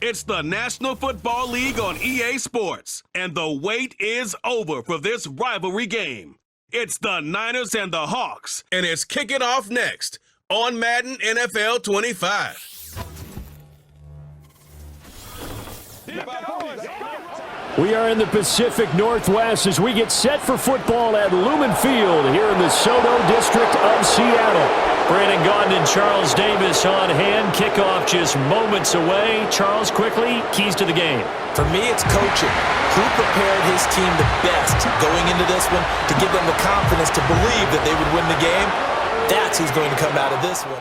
It's the National Football League on EA Sports, and the wait is over for this rivalry game. It's the Niners and the Hawks, and it's kicking off next on Madden NFL 25. We are in the Pacific Northwest as we get set for football at Lumen Field here in the Soto district of Seattle. Brandon Gaudin and Charles Davis on hand. Kickoff just moments away. Charles, quickly, keys to the game. For me, it's coaching. Who prepared his team the best going into this one to give them the confidence to believe that they would win the game? That's who's going to come out of this one.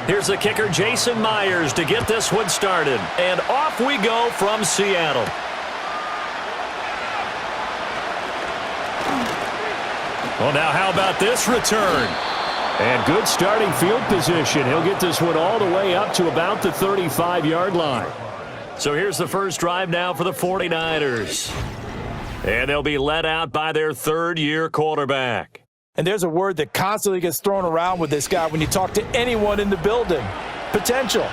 Here's the kicker, Jason Myers, to get this one started. And off we go from Seattle. Well, now how about this return? And good starting field position. He'll get this one all the way up to about the 35-yard line. So here's the first drive now for the 49ers. And they'll be led out by their third-year quarterback. And there's a word that constantly gets thrown around with this guy when you talk to anyone in the building. Potential.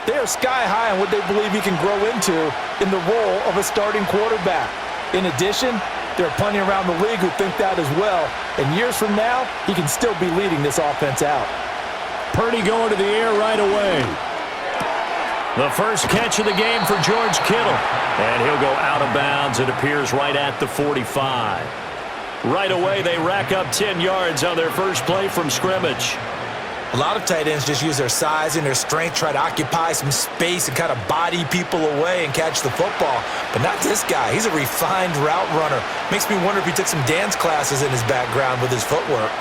They are sky high on what they believe he can grow into in the role of a starting quarterback. In addition, there are plenty around the league who think that as well. And years from now, he can still be leading this offense out. Purdy going to the air right away. The first catch of the game for George Kittle. And he'll go out of bounds. It appears right at the 45. Right away, they rack up 10 yards on their first play from scrimmage. A lot of tight ends just use their size and their strength, try to occupy some space and kind of body people away and catch the football. But not this guy. He's a refined route runner. Makes me wonder if he took some dance classes in his background with his footwork.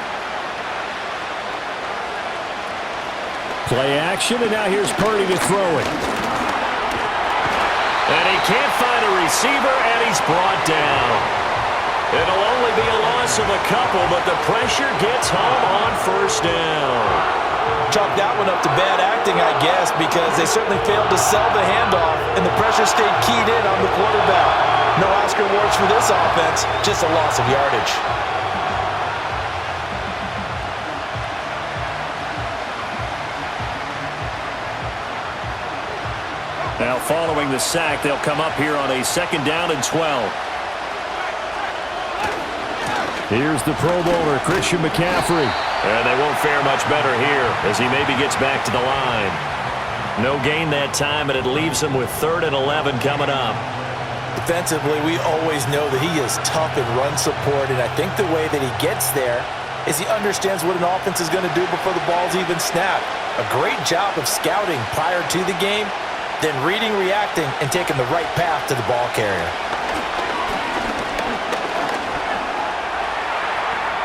Play action, and now here's Purdy to throw it. And he can't find a receiver, and he's brought down. It'll only be a loss of a couple, but the pressure gets home on first down. Chalk that one up to bad acting, I guess, because they certainly failed to sell the handoff, and the pressure stayed keyed in on the quarterback. No Oscar awards for this offense, just a loss of yardage. Now, following the sack, they'll come up here on a 2nd down and 12. Here's the Pro Bowler, Christian McCaffrey. And they won't fare much better here as he maybe gets back to the line. No gain that time, and it leaves him with 3rd and 11 coming up. Defensively, we always know that he is tough in run support, and I think the way that he gets there is he understands what an offense is going to do before the ball's even snapped. A great job of scouting prior to the game, then reading, reacting, and taking the right path to the ball carrier.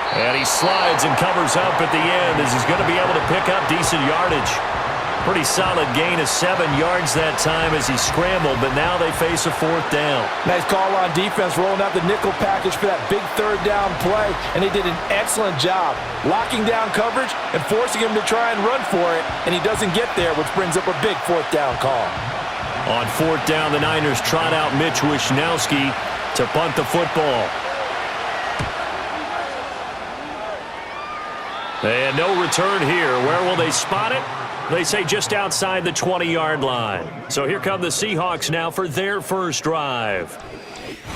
And he slides and covers up at the end as he's going to be able to pick up decent yardage. Pretty solid gain of 7 yards that time as he scrambled, but now they face a 4th down. Nice call on defense, rolling out the nickel package for that big 3rd down play, and they did an excellent job locking down coverage and forcing him to try and run for it, and he doesn't get there, which brings up a big 4th down call. On 4th down, the Niners trot out Mitch Wishnowski to punt the football. And no return here. Where will they spot it? They say just outside the 20-yard line. So here come the Seahawks now for their first drive.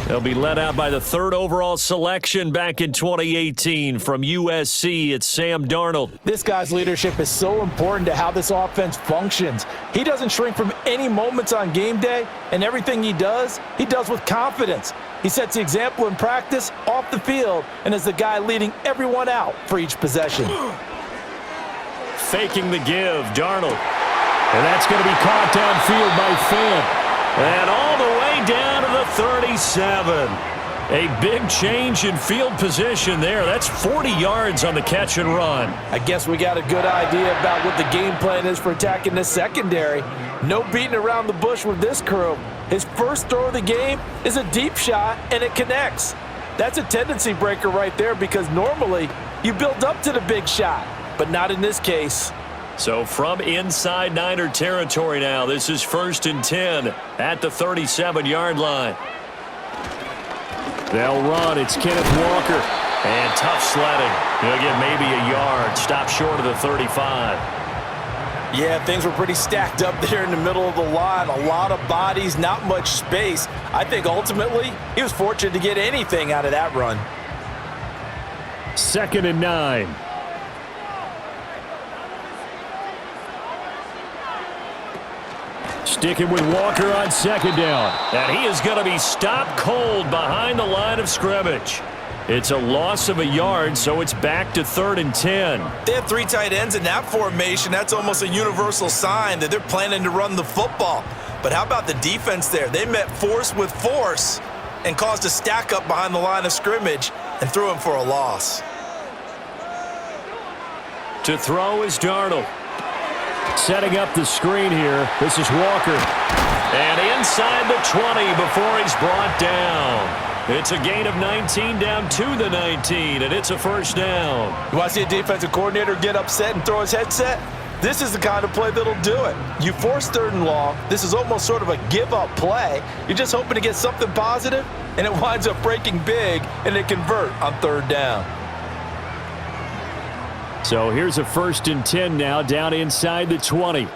They'll be led out by the 3rd overall selection back in 2018 from USC. It's Sam Darnold. This guy's leadership is so important to how this offense functions. He doesn't shrink from any moments on game day, and everything he does with confidence. He sets the example in practice, off the field, and is the guy leading everyone out for each possession. Faking the give, Darnold. And that's going to be caught downfield by Fant. And all the way down to the 37. A big change in field position there. That's 40 yards on the catch and run. I guess we got a good idea about what the game plan is for attacking this secondary. No beating around the bush with this crew. His first throw of the game is a deep shot, and it connects. That's a tendency breaker right there because normally you build up to the big shot, but not in this case. So from inside Niner territory now, this is 1st and 10 at the 37-yard line. They'll run. It's Kenneth Walker. And tough sledding. He'll get maybe a yard. Stop short of the 35. Yeah, things were pretty stacked up there in the middle of the line. A lot of bodies, not much space. I think ultimately he was fortunate to get anything out of that run. 2nd and 9. Sticking with Walker on 2nd down. And he is going to be stopped cold behind the line of scrimmage. It's a loss of a yard, so it's back to 3rd and 10. They have 3 tight ends in that formation. That's almost a universal sign that they're planning to run the football. But how about the defense there? They met force with force and caused a stack up behind the line of scrimmage and threw him for a loss. To throw is Darnold. Setting up the screen here. This is Walker. And inside the 20 before he's brought down. It's a gain of 19 down to the 19, and it's a 1st down. You want to see a defensive coordinator get upset and throw his headset? This is the kind of play that'll do it. You force 3rd and long. This is almost sort of a give-up play. You're just hoping to get something positive, and it winds up breaking big, and they convert on 3rd down. So here's a 1st and 10 now, down inside the 20.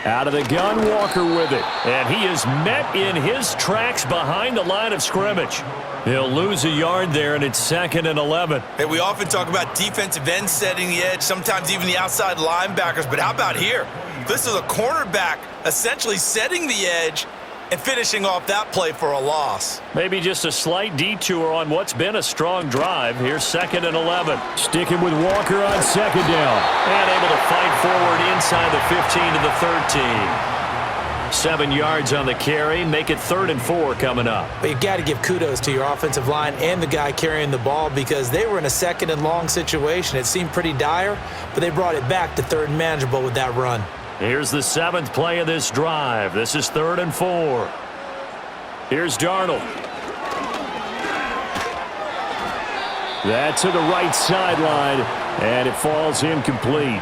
Out of the gun, Walker with it. And he is met in his tracks behind the line of scrimmage. He'll lose a yard there, and it's 2nd and 11. Hey, we often talk about defensive ends setting the edge, sometimes even the outside linebackers. But how about here? This is a cornerback essentially setting the edge and finishing off that play for a loss. Maybe just a slight detour on what's been a strong drive. Here's 2nd and 11. Sticking with Walker on 2nd down. And able to fight forward inside the 15 to the 13. 7 yards on the carry. Make it 3rd and 4 coming up. But you got to give kudos to your offensive line and the guy carrying the ball because they were in a 2nd and long situation. It seemed pretty dire, but they brought it back to 3rd and manageable with that run. Here's the 7th play of this drive. This is 3rd and 4. Here's Darnold. That's to the right sideline, and it falls incomplete.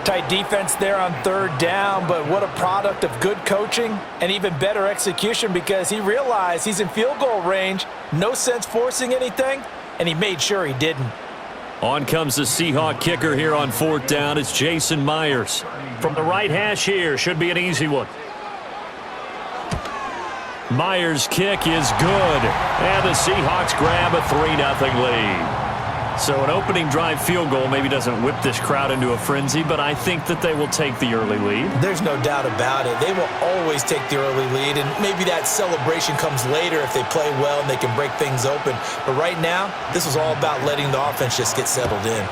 Tight defense there on 3rd down, but what a product of good coaching and even better execution because he realized he's in field goal range, no sense forcing anything, and he made sure he didn't. On comes the Seahawk kicker here on 4th down. It's Jason Myers. From the right hash here, should be an easy one. Myers' kick is good, and the Seahawks grab a 3-0 lead. So an opening drive field goal maybe doesn't whip this crowd into a frenzy, but I think that they will take the early lead. There's no doubt about it. They will always take the early lead, and maybe that celebration comes later if they play well and they can break things open. But right now, this is all about letting the offense just get settled in.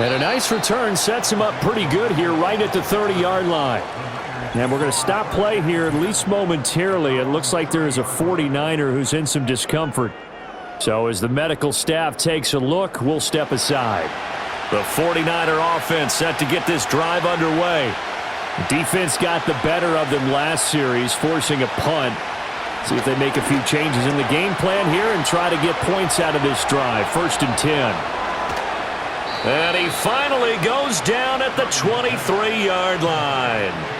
And a nice return sets him up pretty good here right at the 30-yard line. And we're going to stop play here at least momentarily. It looks like there is a 49er who's in some discomfort. So as the medical staff takes a look, we'll step aside. The 49er offense set to get this drive underway. Defense got the better of them last series, forcing a punt. See if they make a few changes in the game plan here and try to get points out of this drive. 1st and 10. And he finally goes down at the 23-yard line.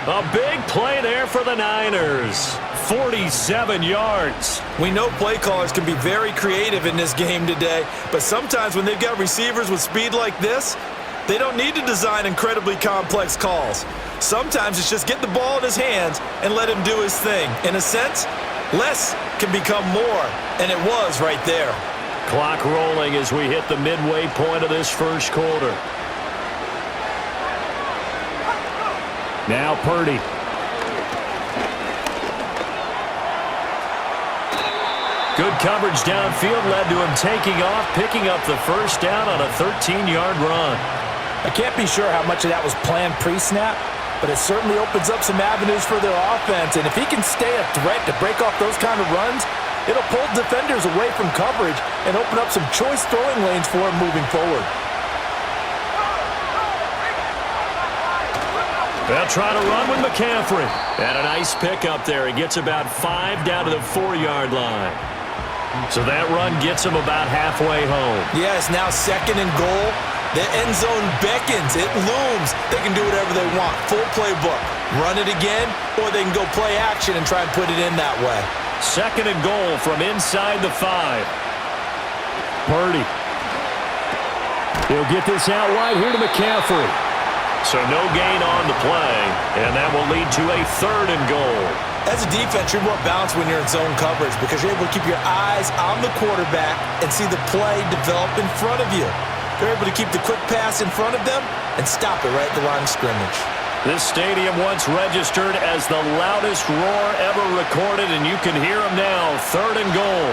A big play there for the Niners. 47 yards. We know play callers can be very creative in this game today, but sometimes when they've got receivers with speed like this, they don't need to design incredibly complex calls. Sometimes it's just get the ball in his hands and let him do his thing. In a sense, less can become more, and it was right there. Clock rolling as we hit the midway point of this first quarter. Now Purdy. 3 Good coverage downfield led to him taking off, picking up the first down on a 13-yard run. I can't be sure how much of that was planned pre-snap, but it certainly opens up some avenues for their offense. And if he can stay a threat to break off those kind of runs, it'll pull defenders away from coverage and open up some choice throwing lanes for him moving forward. They'll try to run with McCaffrey. And a nice pickup there. He gets about 5 down to the 4-yard line. So that run gets him about halfway home. Yeah, it's now 2nd and goal. The end zone beckons. It looms. They can do whatever they want. Full playbook. Run it again, or they can go play action and try and put it in that way. 2nd and goal from inside the 5. Purdy. He'll get this out wide here to McCaffrey. So no gain on the play, and that will lead to a 3rd and goal. As a defense, you're more balanced when you're in zone coverage because you're able to keep your eyes on the quarterback and see the play develop in front of you. They're able to keep the quick pass in front of them and stop it right at the line of scrimmage. This stadium once registered as the loudest roar ever recorded, and you can hear them now. 3rd and goal.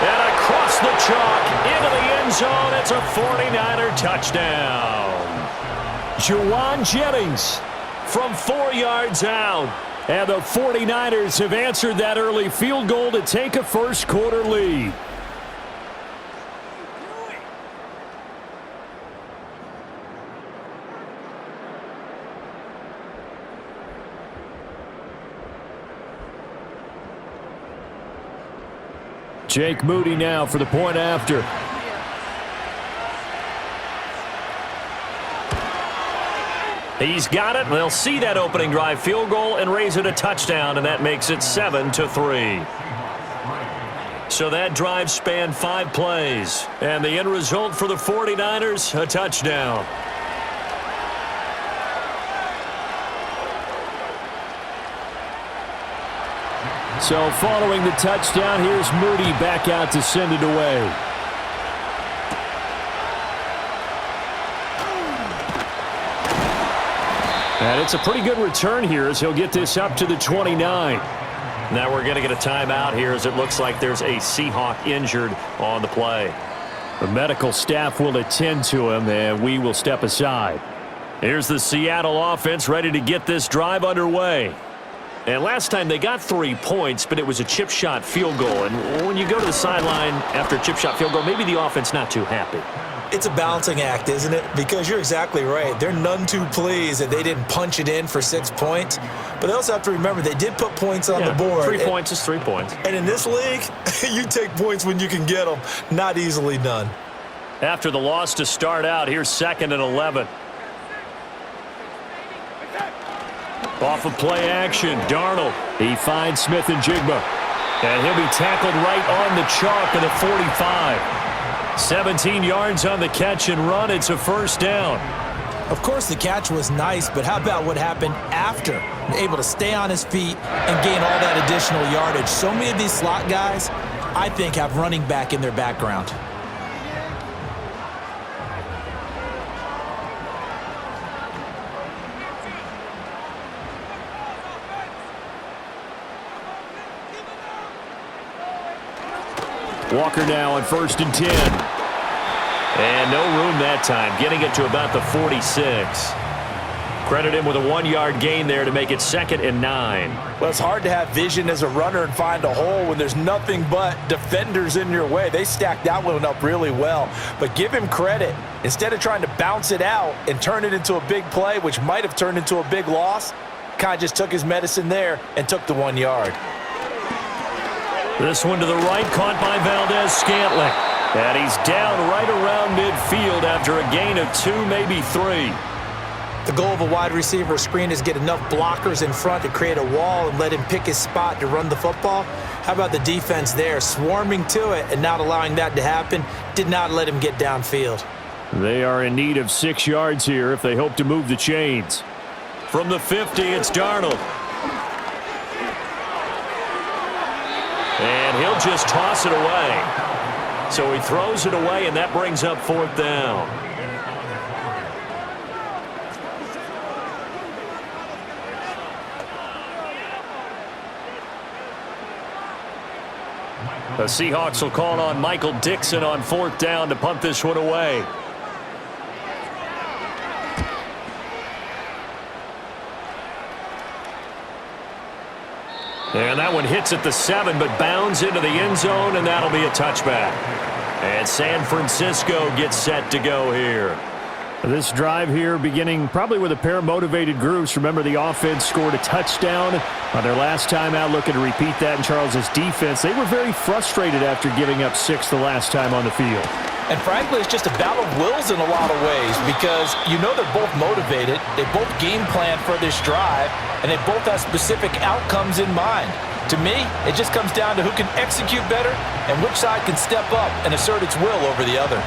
And across the chalk into the end zone, it's a 49er touchdown. Juwan Jennings from 4 yards out. And the 49ers have answered that early field goal to take a first-quarter lead. Jake Moody now for the point after. He's got it. They'll see that opening drive field goal and raise it a touchdown, and that makes it 7-3. So that drive spanned 5 plays, and the end result for the 49ers, a touchdown. So following the touchdown, here's Moody back out to send it away. And it's a pretty good return here as he'll get this up to the 29. Now we're going to get a timeout here as it looks like there's a Seahawk injured on the play. The medical staff will attend to him, and we will step aside. Here's the Seattle offense ready to get this drive underway. And last time they got 3 points, but it was a chip shot field goal. And when you go to the sideline after a chip shot field goal, maybe the offense not too happy. It's a balancing act, isn't it? Because you're exactly right. They're none too pleased that they didn't punch it in for 6 points. But they also have to remember they did put points on the board. 3 points is 3 points. And in this league, you take points when you can get them. Not easily done. After the loss to start out, here's 2nd and 11. Off of play action, Darnold. He finds Smith-njigba. And he'll be tackled right on the chalk of the 45. 17 yards on the catch and run. It's a first down. Of course, the catch was nice, but how about what happened after? Able to stay on his feet and gain all that additional yardage. So many of these slot guys, I think, have running back in their background. Walker now on 1st and 10. And no room that time, getting it to about the 46. Credit him with a 1-yard gain there to make it 2nd and 9. Well, it's hard to have vision as a runner and find a hole when there's nothing but defenders in your way. They stacked that one up really well. But give him credit. Instead of trying to bounce it out and turn it into a big play, which might have turned into a big loss, kind of just took his medicine there and took the 1 yard. This one to the right, caught by Valdez-Scantling. And he's down right around midfield after a gain of 2, maybe 3. The goal of a wide receiver screen is get enough blockers in front to create a wall and let him pick his spot to run the football. How about the defense there, swarming to it and not allowing that to happen? Did not let him get downfield. They are in need of 6 yards here if they hope to move the chains. From the 50, it's Darnold. And he'll just toss it away. So he throws it away, and that brings up 4th down. The Seahawks will call on Michael Dixon on 4th down to punt this one away. And that one hits at the 7, but bounds into the end zone, and that'll be a touchback. And San Francisco gets set to go here. This drive here beginning probably with a pair of motivated groups. Remember, the offense scored a touchdown on their last time out, looking to repeat that in Charles's defense. They were very frustrated after giving up 6 the last time on the field. And frankly, it's just a battle of wills in a lot of ways because you know they're both motivated, they both game plan for this drive, and they both have specific outcomes in mind. To me, it just comes down to who can execute better and which side can step up and assert its will over the other.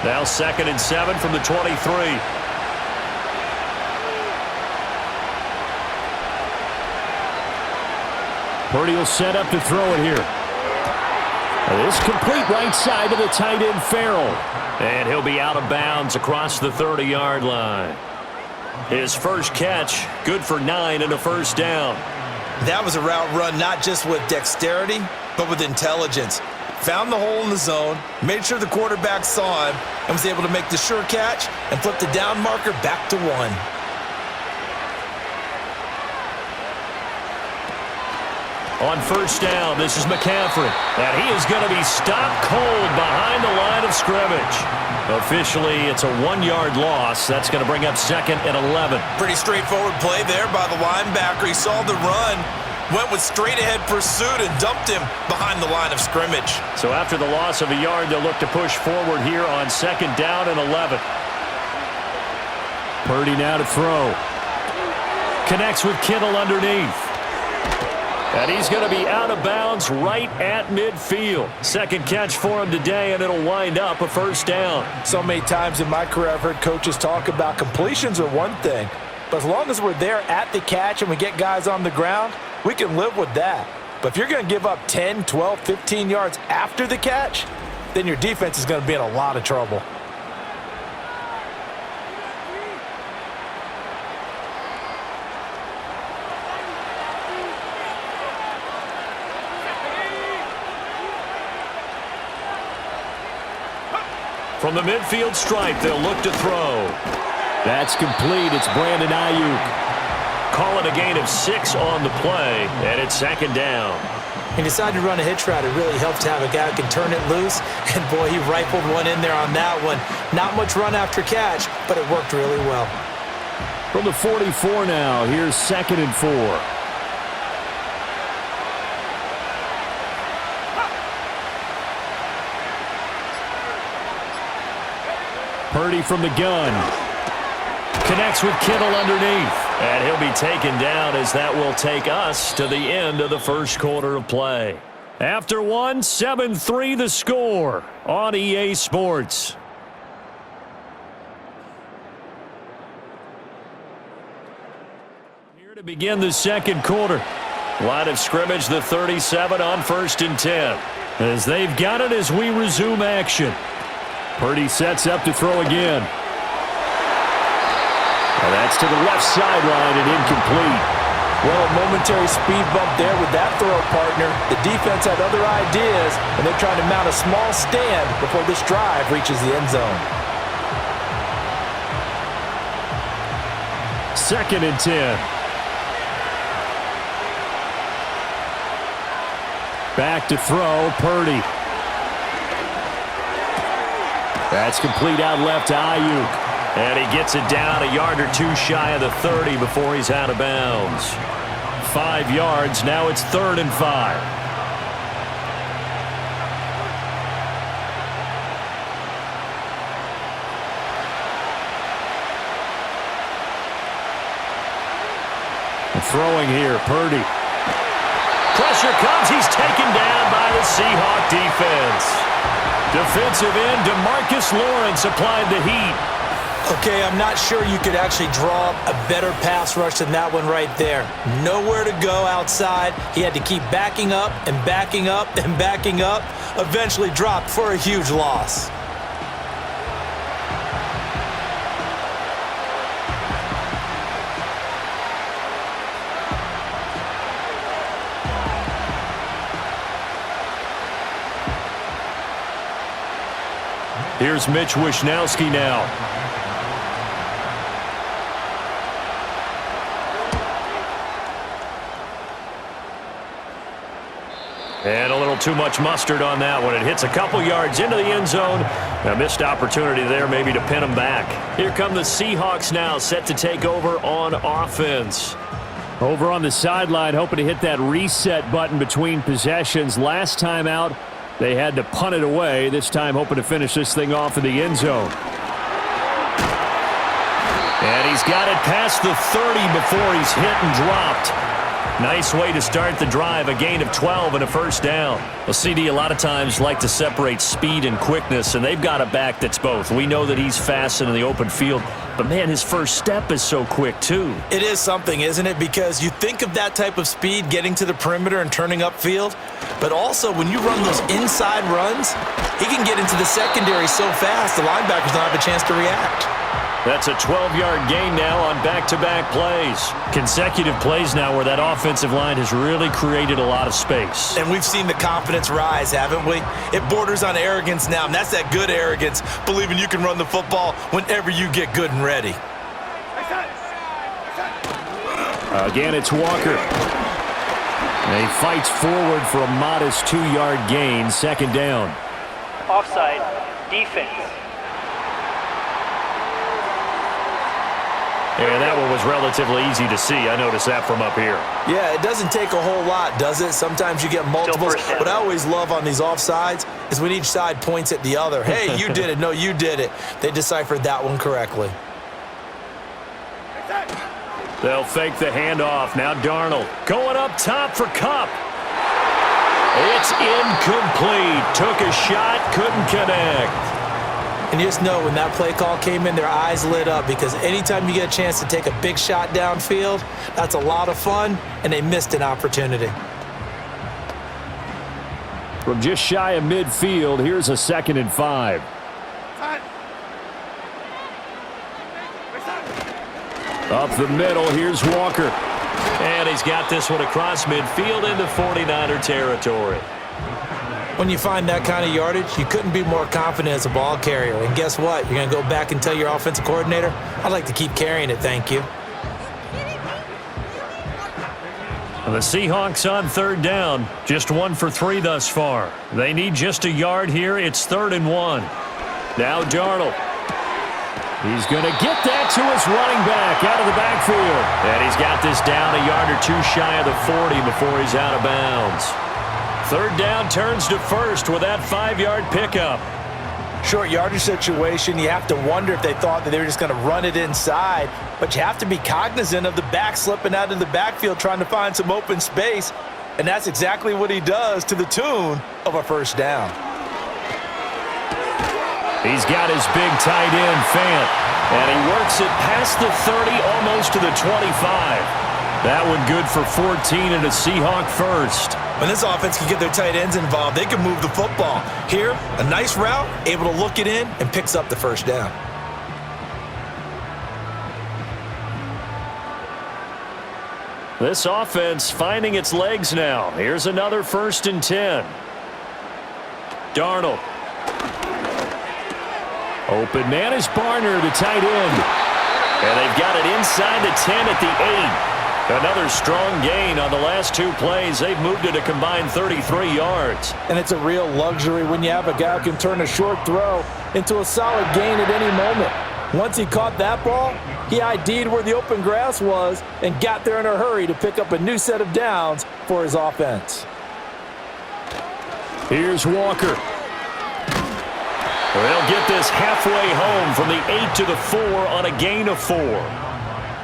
Now 2nd and 7 from the 23. Purdy will set up to throw it here. This complete right side to the tight end Farrell. And he'll be out of bounds across the 30-yard line. His first catch, good for 9 and a first down. That was a route run not just with dexterity, but with intelligence. Found the hole in the zone, made sure the quarterback saw him, and was able to make the sure catch and flip the down marker back to 1. On first down, this is McCaffrey. And he is going to be stopped cold behind the line of scrimmage. Officially, it's a 1-yard loss. That's going to bring up 2nd and 11. Pretty straightforward play there by the linebacker. He saw the run, went with straight-ahead pursuit, and dumped him behind the line of scrimmage. So after the loss of a yard, they'll look to push forward here on 2nd down and 11. Purdy now to throw. Connects with Kittle underneath. And he's going to be out of bounds right at midfield. Second catch for him today, and it'll wind up a first down. So many times in my career I've heard coaches talk about completions are one thing, but as long as we're there at the catch and we get guys on the ground, we can live with that. But if you're going to give up 10, 12, 15 yards after the catch, then your defense is going to be in a lot of trouble. From the midfield stripe, they'll look to throw. That's complete. It's Brandon Ayuk. Call it a gain of 6 on the play, and it's 2nd down. He decided to run a hitch route. It really helps to have a guy who can turn it loose, and boy, he rifled one in there on that one. Not much run after catch, but it worked really well. From the 44 now, here's 2nd and 4. Purdy from the gun. Connects with Kittle underneath. And he'll be taken down as that will take us to the end of the first quarter of play. After 1, 7-3 the score on EA Sports. Here to begin the second quarter. Line of scrimmage, the 37 on 1st and 10. As they've got it as we resume action. Purdy sets up to throw again. And that's to the left sideline and incomplete. Well, a momentary speed bump there with that throw partner. The defense had other ideas, and they're trying to mount a small stand before this drive reaches the end zone. 2nd and 10. Back to throw, Purdy. That's complete out left to Ayuk. And he gets it down a yard or 2 shy of the 30 before he's out of bounds. 5 yards, now it's 3rd and 5. Throwing here, Purdy. Pressure comes, he's taken down by the Seahawk defense. Defensive end DeMarcus Lawrence applied the heat. Okay, I'm not sure you could actually draw up a better pass rush than that one right there. Nowhere to go outside. He had to keep backing up and backing up and backing up. Eventually dropped for a huge loss. Here's Mitch Wishnowski now. And a little too much mustard on that one. It hits a couple yards into the end zone. A missed opportunity there maybe to pin them back. Here come the Seahawks now, set to take over on offense. Over on the sideline, hoping to hit that reset button between possessions. Last time out, they had to punt it away. This time hoping to finish this thing off in the end zone. And he's got it past the 30 before he's hit and dropped. Nice way to start the drive, a gain of 12 and a first down. Well, CD, a lot of times like to separate speed and quickness, and they've got a back that's both. We know that he's fast in the open field, but, man, his first step is so quick, too. It is something, isn't it? Because you think of that type of speed getting to the perimeter and turning upfield, but also when you run those inside runs, he can get into the secondary so fast the linebackers don't have a chance to react. That's a 12-yard gain now on back-to-back plays. Consecutive plays now where that offensive line has really created a lot of space. And we've seen the confidence rise, haven't we? It borders on arrogance now, and that's that good arrogance, believing you can run the football whenever you get good and ready. Again, it's Walker. And he fights forward for a modest 2-yard gain, second down. Offside, defense. And that one was relatively easy to see. I noticed that from up here. Yeah, it doesn't take a whole lot, does it? Sometimes you get multiples. What I always love on these offsides is when each side points at the other. Hey, you did it. No, you did it. They deciphered that one correctly. They'll fake the handoff. Now Darnold going up top for Kupp. It's incomplete. Took a shot, couldn't connect. And you just know when that play call came in, their eyes lit up because anytime you get a chance to take a big shot downfield, that's a lot of fun, and they missed an opportunity. From just shy of midfield, here's a 2nd and 5. Up the middle, here's Walker. And he's got this one across midfield into 49er territory. When you find that kind of yardage, you couldn't be more confident as a ball carrier. And guess what? You're going to go back and tell your offensive coordinator, I'd like to keep carrying it, thank you. The Seahawks on third down, just 1 for 3 thus far. They need just a yard here. It's 3rd and 1. Now Darnold. He's going to get that to his running back out of the backfield. And he's got this down a yard or two shy of the 40 before he's out of bounds. 3rd down turns to 1st with that 5-yard pickup. Short yardage situation, you have to wonder if they thought that they were just going to run it inside, but you have to be cognizant of the back slipping out of the backfield trying to find some open space, and that's exactly what he does to the tune of a 1st down. He's got his big tight end, Fant, and he works it past the 30, almost to the 25. That one good for 14 and a Seahawk first. When this offense can get their tight ends involved, they can move the football. Here, a nice route, able to look it in, and picks up the 1st down. This offense finding its legs now. Here's another 1st and 10. Darnold. Open man is Barner, the tight end. And they've got it inside the 10 at the 8. Another strong gain on the last 2 plays. They've moved it a combined 33 yards. And it's a real luxury when you have a guy who can turn a short throw into a solid gain at any moment. Once he caught that ball, he ID'd where the open grass was and got there in a hurry to pick up a new set of downs for his offense. Here's Walker. They'll get this halfway home from the 8 to the 4 on a gain of 4.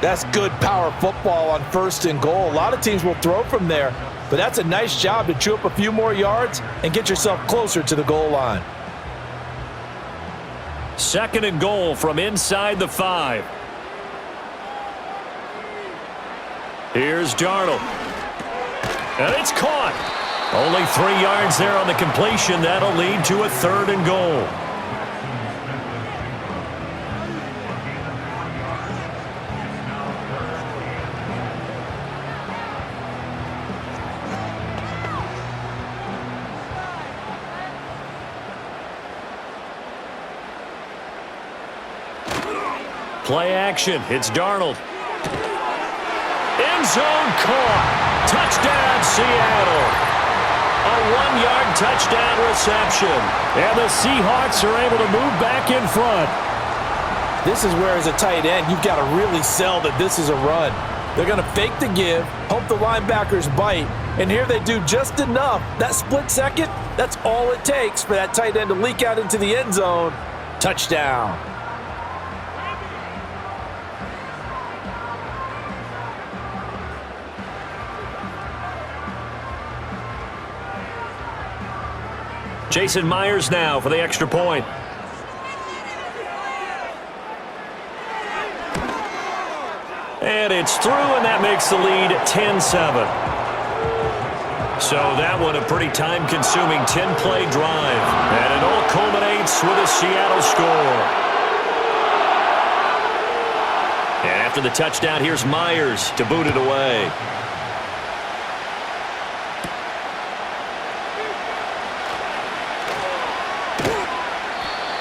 That's good power football on 1st and goal. A lot of teams will throw from there, but that's a nice job to chew up a few more yards and get yourself closer to the goal line. 2nd and goal from inside the 5. Here's Darnold. And it's caught. Only 3 yards there on the completion. That'll lead to a 3rd and goal. Play action. It's Darnold. End zone caught. Touchdown, Seattle. A 1-yard touchdown reception. And the Seahawks are able to move back in front. This is where, as a tight end, you've got to really sell that this is a run. They're going to fake the give, hope the linebackers bite, and here they do just enough. That split second, that's all it takes for that tight end to leak out into the end zone. Touchdown. Jason Myers now for the extra point. And it's through, and that makes the lead 10-7. So that one a pretty time-consuming 10-play drive. And it all culminates with a Seattle score. And after the touchdown, here's Myers to boot it away.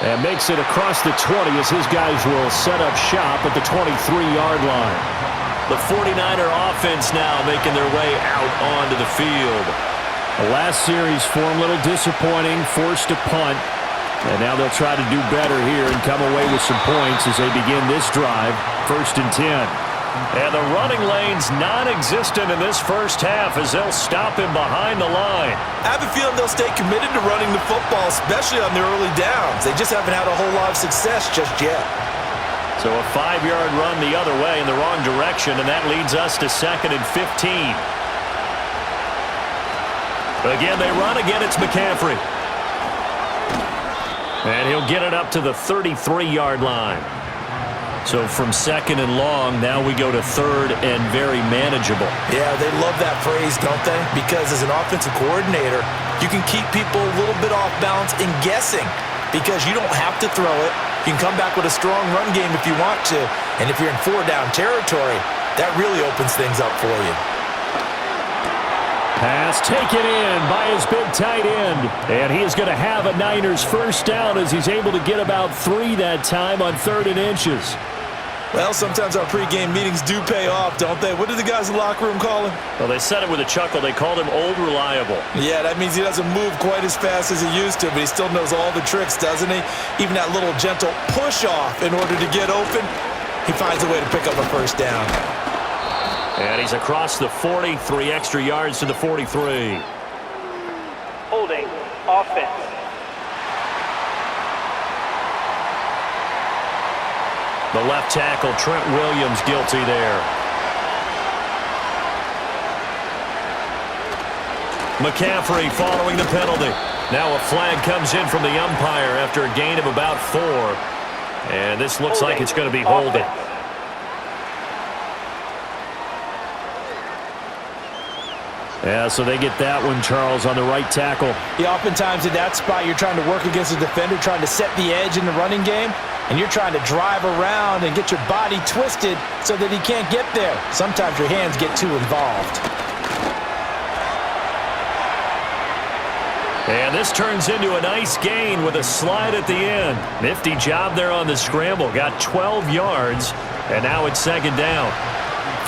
And makes it across the 20 as his guys will set up shop at the 23-yard line. The 49er offense now making their way out onto the field. The last series for him, a little disappointing, forced a punt. And now they'll try to do better here and come away with some points as they begin this drive, 1st and 10. And the running lane's non-existent in this first half as they'll stop him behind the line. I have a feeling they'll stay committed to running the football, especially on their early downs. They just haven't had a whole lot of success just yet. So a 5-yard run the other way in the wrong direction, and that leads us to 2nd and 15. Again, they run. Again, it's McCaffrey. And he'll get it up to the 33-yard line. So from 2nd and long, now we go to 3rd and very manageable. Yeah, they love that phrase, don't they? Because as an offensive coordinator, you can keep people a little bit off balance and guessing because you don't have to throw it. You can come back with a strong run game if you want to. And if you're in 4-down territory, that really opens things up for you. Pass taken in by his big tight end. And he is going to have a Niners first down as he's able to get about 3 that time on 3rd and inches. Well, sometimes our pregame meetings do pay off, don't they? What did the guys in the locker room call him? Well, they said it with a chuckle. They called him Old Reliable. Yeah, that means he doesn't move quite as fast as he used to, but he still knows all the tricks, doesn't he? Even that little gentle push-off in order to get open, he finds a way to pick up a first down. And he's across the 40, 3 extra yards to the 43. Holding. Offense. The left tackle, Trent Williams, guilty there. McCaffrey following the penalty. Now a flag comes in from the umpire after a gain of about 4. And this looks like it's going to be holding. Yeah, so they get that one, Charles, on the right tackle. Yeah, oftentimes in that spot, you're trying to work against a defender, trying to set the edge in the running game, and you're trying to drive around and get your body twisted so that he can't get there. Sometimes your hands get too involved. And this turns into a nice gain with a slide at the end. Nifty job there on the scramble. Got 12 yards, and now it's 2nd down.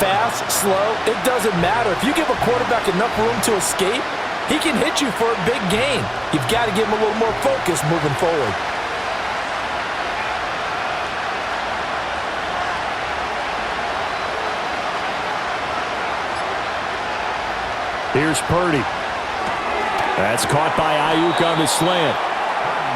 Fast, slow, it doesn't matter. If you give a quarterback enough room to escape, he can hit you for a big gain. You've got to give him a little more focus moving forward. Here's Purdy. That's caught by Ayuk on the slant.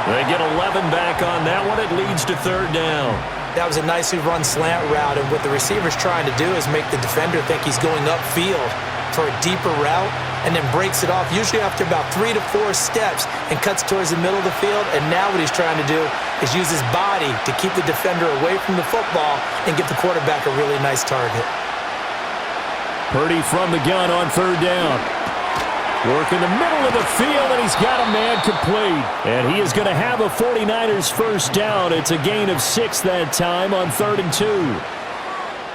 They get 11 back on that one. It leads to 3rd down. That was a nicely run slant route, and what the receiver's trying to do is make the defender think he's going upfield for a deeper route and then breaks it off, usually after about 3 to 4 steps, and cuts towards the middle of the field. And now what he's trying to do is use his body to keep the defender away from the football and get the quarterback a really nice target. Purdy from the gun on 3rd down. Work in the middle of the field, and he's got a man complete. And he is going to have a 49ers first down. It's a gain of 6 that time on 3rd and 2.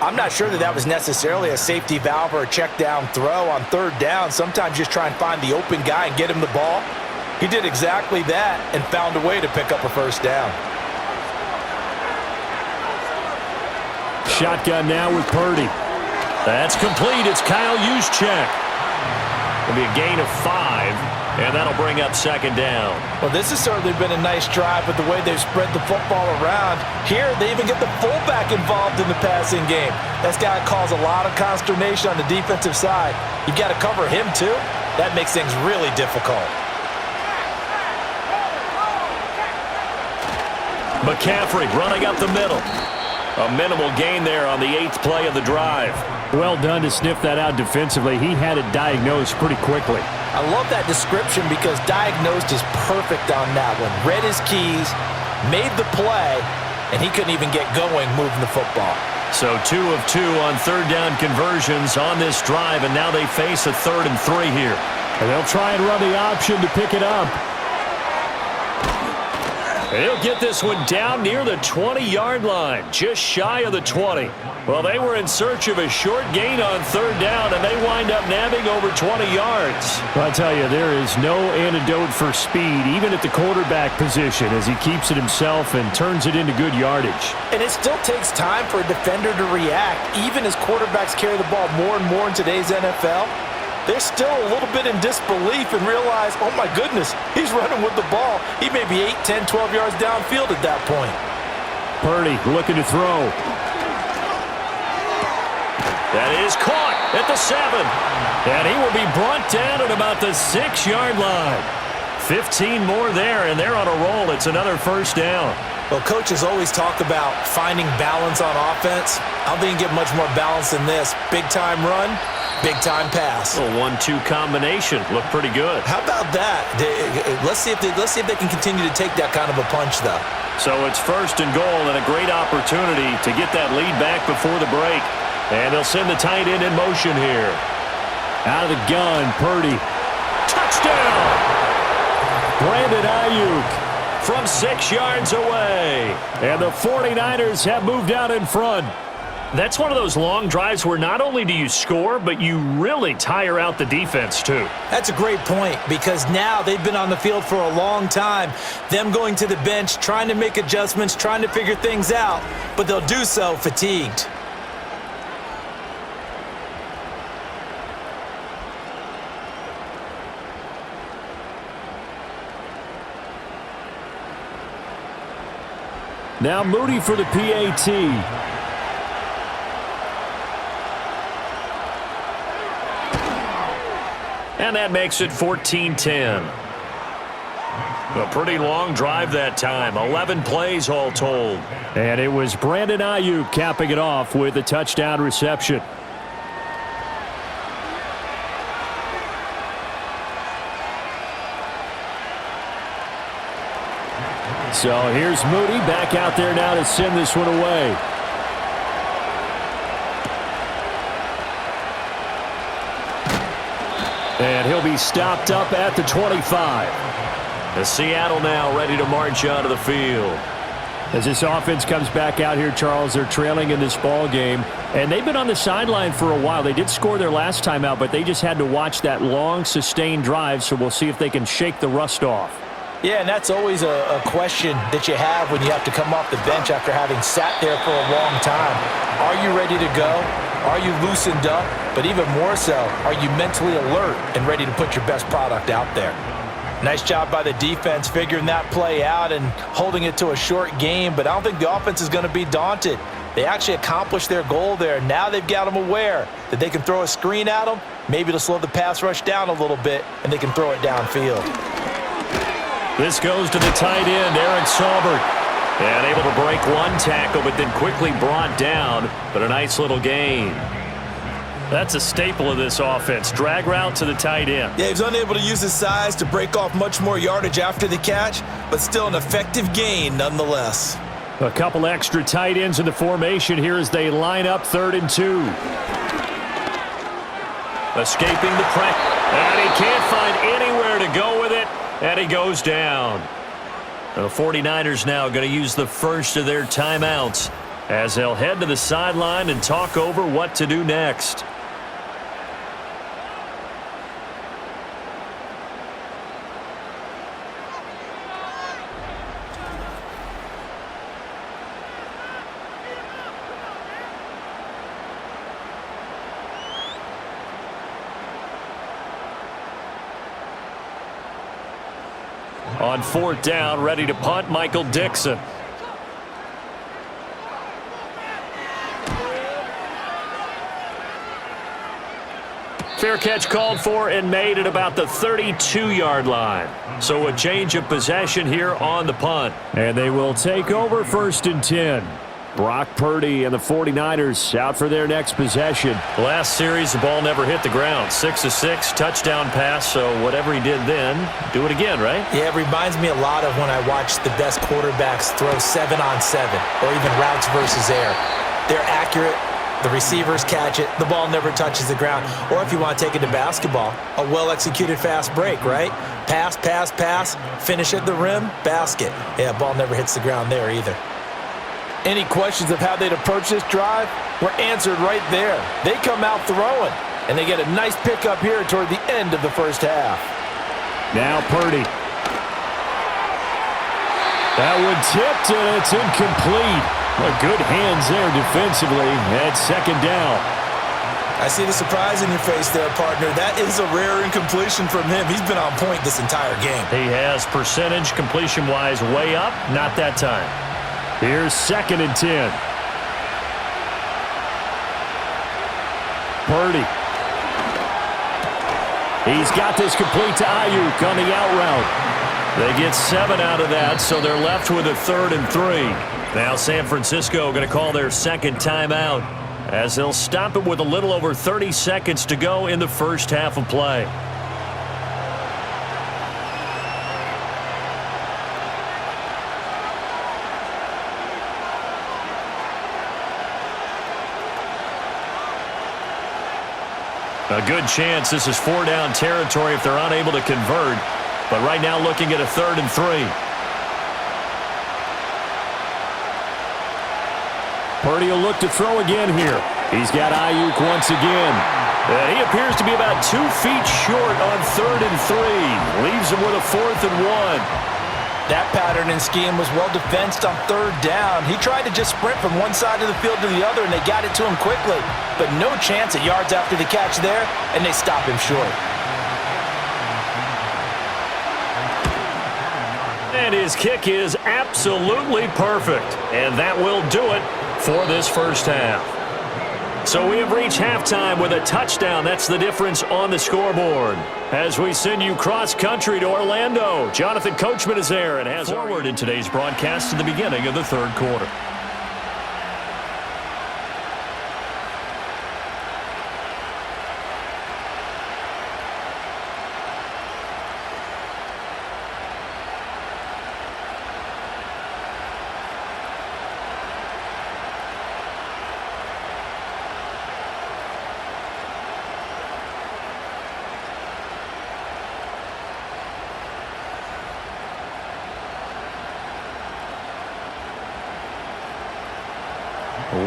I'm not sure that was necessarily a safety valve or a check down throw on 3rd down. Sometimes just try and find the open guy and get him the ball. He did exactly that and found a way to pick up a first down. shotgun now with Purdy. That's complete. It's Kyle Juszczyk. It'll be a gain of 5, and that'll bring up second down. Well, this has certainly been a nice drive with the way they've spread the football around. Here, they even get the fullback involved in the passing game. That's got to cause a lot of consternation on the defensive side. You've got to cover him, too. That makes things really difficult. McCaffrey running up the middle. A minimal gain there on the 8th play of the drive. Well done to sniff that out defensively. He had it diagnosed pretty quickly. I love that description because diagnosed is perfect on that one. Read his keys, made the play, and he couldn't even get going moving the football. So 2 of 2 on third down conversions on this drive, and now they face a 3rd and 3 here. And they'll try and run the option to pick it up. He'll get this one down near the 20-yard line, just shy of the 20. Well, they were in search of a short gain on third down, and they wind up nabbing over 20 yards. Well, I tell you, there is no antidote for speed, even at the quarterback position, as he keeps it himself and turns it into good yardage. And it still takes time for a defender to react, even as quarterbacks carry the ball more and more in today's NFL. They're still a little bit in disbelief and realize, oh my goodness, he's running with the ball. He may be 8, 10, 12 yards downfield at that point. Purdy looking to throw. That is caught at the 7. And he will be brought down at about the 6-yard line. 15 more there, and they're on a roll. It's another first down. Well, coaches always talk about finding balance on offense. I don't think you can get much more balance than this. Big-time run, big-time pass. A 1-2 combination. Looked pretty good. How about that? Let's see if they can continue to take that kind of a punch, though. So it's 1st and goal and a great opportunity to get that lead back before the break. And they'll send the tight end in motion here. Out of the gun, Purdy. Touchdown! Brandon Ayuk from 6 yards away. And the 49ers have moved out in front. That's one of those long drives where not only do you score, but you really tire out the defense, too. That's a great point because now they've been on the field for a long time. Them going to the bench, trying to make adjustments, trying to figure things out, but they'll do so fatigued. Now Moody for the PAT. And that makes it 14-10. A pretty long drive that time. 11 plays all told. And it was Brandon Ayuk capping it off with a touchdown reception. So here's Moody back out there now to send this one away. And he'll be stopped up at the 25. The Seattle now ready to march onto the field. As this offense comes back out here, Charles, they're trailing in this ball game. And they've been on the sideline for a while. They did score their last time out, but they just had to watch that long, sustained drive. So we'll see if they can shake the rust off. Yeah, and that's always a question that you have when you have to come off the bench after having sat there for a long time. Are you ready to go? Are you loosened up? But even more so, are you mentally alert and ready to put your best product out there? Nice job by the defense figuring that play out and holding it to a short game, but I don't think the offense is going to be daunted. They actually accomplished their goal there. Now they've got them aware that they can throw a screen at them, maybe to slow the pass rush down a little bit, and they can throw it downfield. This goes to the tight end, Eric Saubert. And able to break one tackle, but then quickly brought down. But a nice little gain. That's a staple of this offense. Drag route to the tight end. Yeah, he was unable to use his size to break off much more yardage after the catch, but still an effective gain nonetheless. A couple extra tight ends in the formation here as they line up 3rd and 2. Escaping the pressure. And he can't find anywhere to go with it. And he goes down. The 49ers now going to use the first of their timeouts as they'll head to the sideline and talk over what to do next. On 4th down, ready to punt, Michael Dixon. Fair catch called for and made at about the 32-yard line. So a change of possession here on the punt. And they will take over 1st and 10. Brock Purdy and the 49ers out for their next possession. Last series, the ball never hit the ground. 6 of 6, touchdown pass. So whatever he did then, do it again, right? Yeah, it reminds me a lot of when I watch the best quarterbacks throw 7-on-7 or even routes versus air. They're accurate. The receivers catch it. The ball never touches the ground. Or if you want to take it to basketball, a well-executed fast break, right? Pass, pass, pass, finish at the rim, basket. Yeah, ball never hits the ground there either. Any questions of how they'd approach this drive were answered right there. They come out throwing, and they get a nice pickup here toward the end of the first half. Now Purdy. That one tipped, and it's incomplete. Well, good hands there defensively at 2nd down. I see the surprise in your face there, partner. That is a rare incompletion from him. He's been on point this entire game. He has percentage completion-wise way up, not that time. Here's 2nd and 10. Purdy. He's got this complete to Ayuk on the out route. They get 7 out of that, so they're left with a 3rd and 3. Now San Francisco going to call their 2nd timeout as they'll stop it with a little over 30 seconds to go in the first half of play. A good chance this is 4-down territory if they're unable to convert. But right now looking at a 3rd and 3. Purdy will look to throw again here. He's got Ayuk once again. And he appears to be about 2 feet short on 3rd and 3. Leaves him with a 4th and 1. That pattern and scheme was well defensed on 3rd down. He tried to just sprint from one side of the field to the other, and they got it to him quickly. But no chance at yards after the catch there, and they stop him short. And his kick is absolutely perfect. And that will do it for this first half. So we have reached halftime with a touchdown. That's the difference on the scoreboard. As we send you cross-country to Orlando, Jonathan Coachman is there and has forward in today's broadcast to the beginning of the 3rd quarter.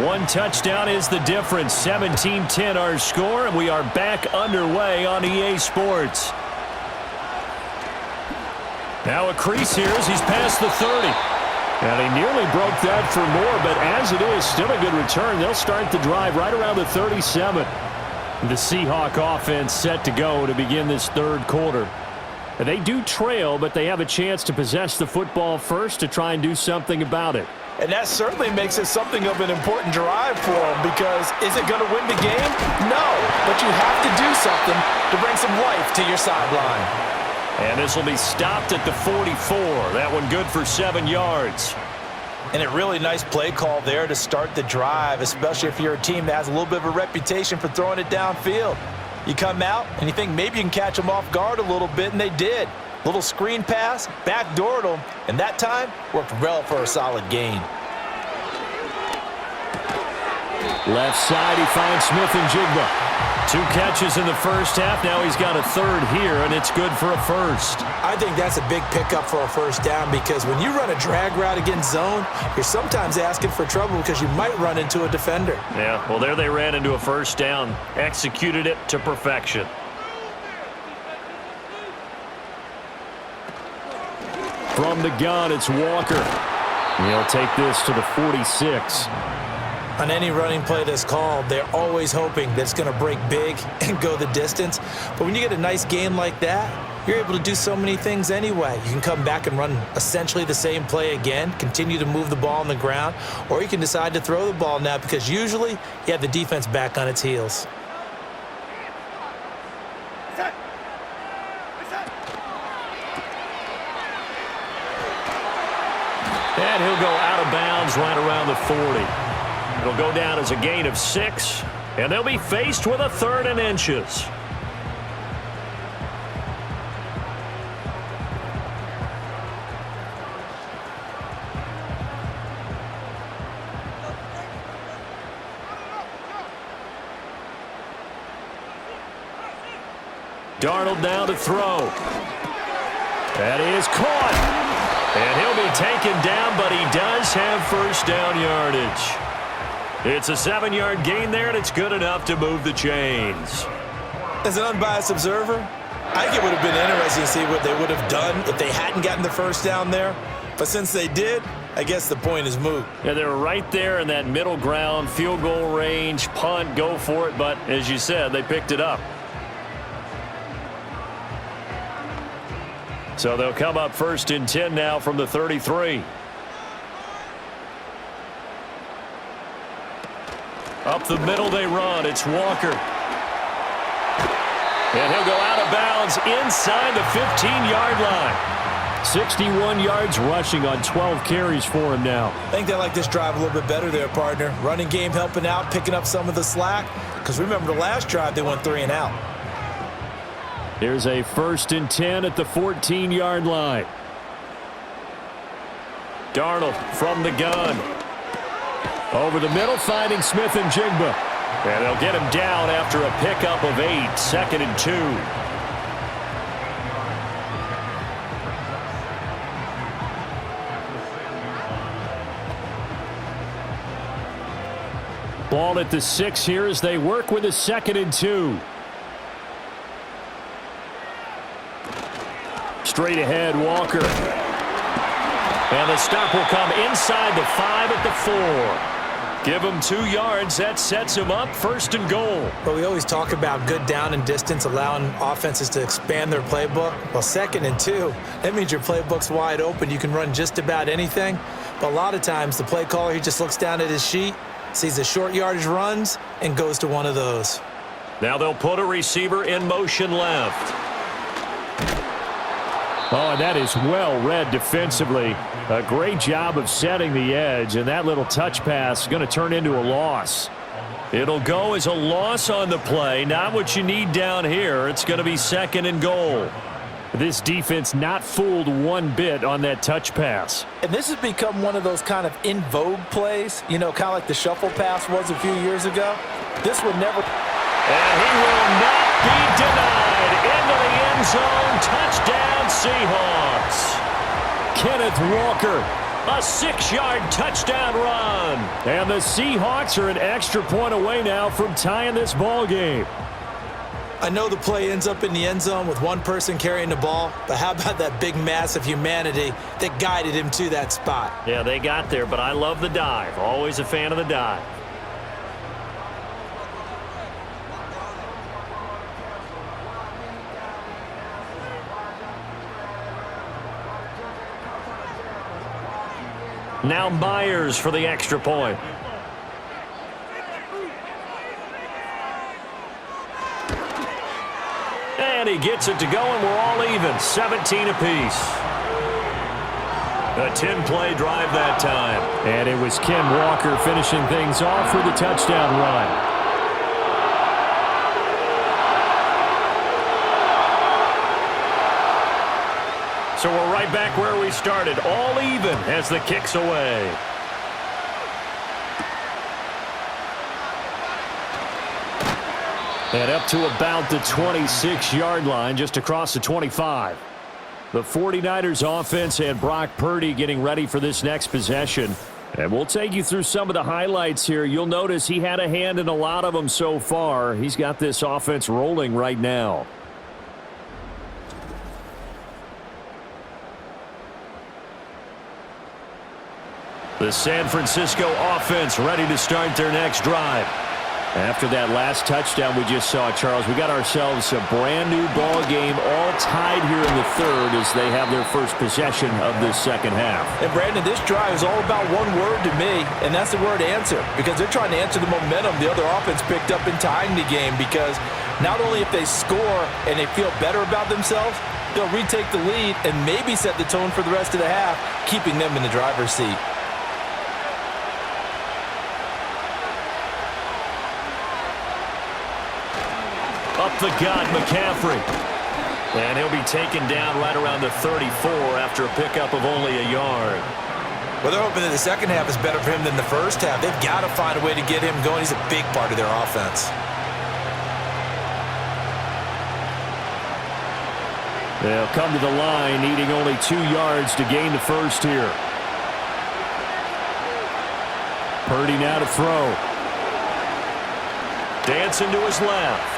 One touchdown is the difference. 17-10 our score, and we are back underway on EA Sports. Now a crease here as he's past the 30. And he nearly broke that for more, but as it is, still a good return. They'll start the drive right around the 37. The Seahawk offense set to go to begin this 3rd quarter. They do trail, but they have a chance to possess the football first to try and do something about it. And that certainly makes it something of an important drive for them, because is it going to win the game? No, but you have to do something to bring some life to your sideline. And this will be stopped at the 44. That one good for 7 yards. And a really nice play call there to start the drive, especially if you're a team that has a little bit of a reputation for throwing it downfield. You come out and you think maybe you can catch them off guard a little bit, and they did. Little screen pass, backdoored them, and that time worked well for a solid gain. Left side, he finds Smith-njigba. 2 catches in the first half. Now he's got a 3rd here, and it's good for a 1st. I think that's a big pickup for a 1st down, because when you run a drag route against zone, you're sometimes asking for trouble because you might run into a defender. Yeah, well, there they ran into a 1st down. Executed it to perfection. From the gun, it's Walker. He'll take this to the 46. On any running play that's called, they're always hoping that it's going to break big and go the distance. But when you get a nice gain like that, you're able to do so many things anyway. You can come back and run essentially the same play again, continue to move the ball on the ground, or you can decide to throw the ball now because usually you have the defense back on its heels. And he'll go out of bounds right around the 40. It'll go down as a gain of 6, and they'll be faced with a 3rd and inches. Darnold now to throw. That is caught. And he'll be taken down, but he does have first down yardage. It's a 7-yard gain there, and it's good enough to move the chains. As an unbiased observer, I think it would have been interesting to see what they would have done if they hadn't gotten the first down there. But since they did, I guess the point is moot. Yeah, they were right there in that middle ground, field goal range, punt, go for it. But as you said, they picked it up. So they'll come up 1st and 10 now from the 33. Up the middle they run. It's Walker. And he'll go out of bounds inside the 15-yard line. 61 yards rushing on 12 carries for him now. I think they like this drive a little bit better there, partner. Running game helping out, picking up some of the slack. Because remember the last drive, they went 3 and out. Here's a 1st and 10 at the 14-yard line. Darnold from the gun. Over the middle, finding Smith-Njigba. And they'll get him down after a pickup of 8, 2nd and 2. Ball at the 6 here as they work with a 2nd and 2. Straight ahead, Walker. And the stop will come inside the 5 at the 4. Give him 2 yards. That sets him up 1st and goal. But we always talk about good down and distance, allowing offenses to expand their playbook. Well, 2nd and 2, that means your playbook's wide open. You can run just about anything. But a lot of times, the play caller, he just looks down at his sheet, sees the short yardage runs, and goes to one of those. Now they'll put a receiver in motion left. Oh, and that is well read defensively. A great job of setting the edge, and that little touch pass is going to turn into a loss. It'll go as a loss on the play. Not what you need down here. It's going to be 2nd and goal. This defense not fooled one bit on that touch pass. And this has become one of those kind of in vogue plays, you know, kind of like the shuffle pass was a few years ago. This would never. And he will not be denied. Into the end zone. Touchdown, Seahawks. Kenneth Walker. A 6-yard touchdown run. And the Seahawks are an extra point away now from tying this ball game. I know the play ends up in the end zone with one person carrying the ball, but how about that big mass of humanity that guided him to that spot? Yeah, they got there, but I love the dive. Always a fan of the dive. Now Myers for the extra point. And he gets it to go, and we're all even. 17 apiece. A 10-play drive that time. And it was Ken Walker finishing things off with a touchdown run. So we're right back where we started, all even as the kick's away. And up to about the 26-yard line, just across the 25. The 49ers offense and Brock Purdy getting ready for this next possession. And we'll take you through some of the highlights here. You'll notice he had a hand in a lot of them so far. He's got this offense rolling right now. The San Francisco offense ready to start their next drive. After that last touchdown we just saw, Charles, we got ourselves a brand new ball game, all tied here in the third as they have their first possession of this second half. And Brandon, this drive is all about one word to me, and that's the word answer, because they're trying to answer the momentum the other offense picked up in tying the game, because not only if they score and they feel better about themselves, they'll retake the lead and maybe set the tone for the rest of the half, keeping them in the driver's seat. Up the gut, McCaffrey. And he'll be taken down right around the 34 after a pickup of only a yard. Well, they're hoping that the second half is better for him than the first half. They've got to find a way to get him going. He's a big part of their offense. They'll come to the line, needing only 2 yards to gain the first here. Purdy now to throw. Dancing to his left.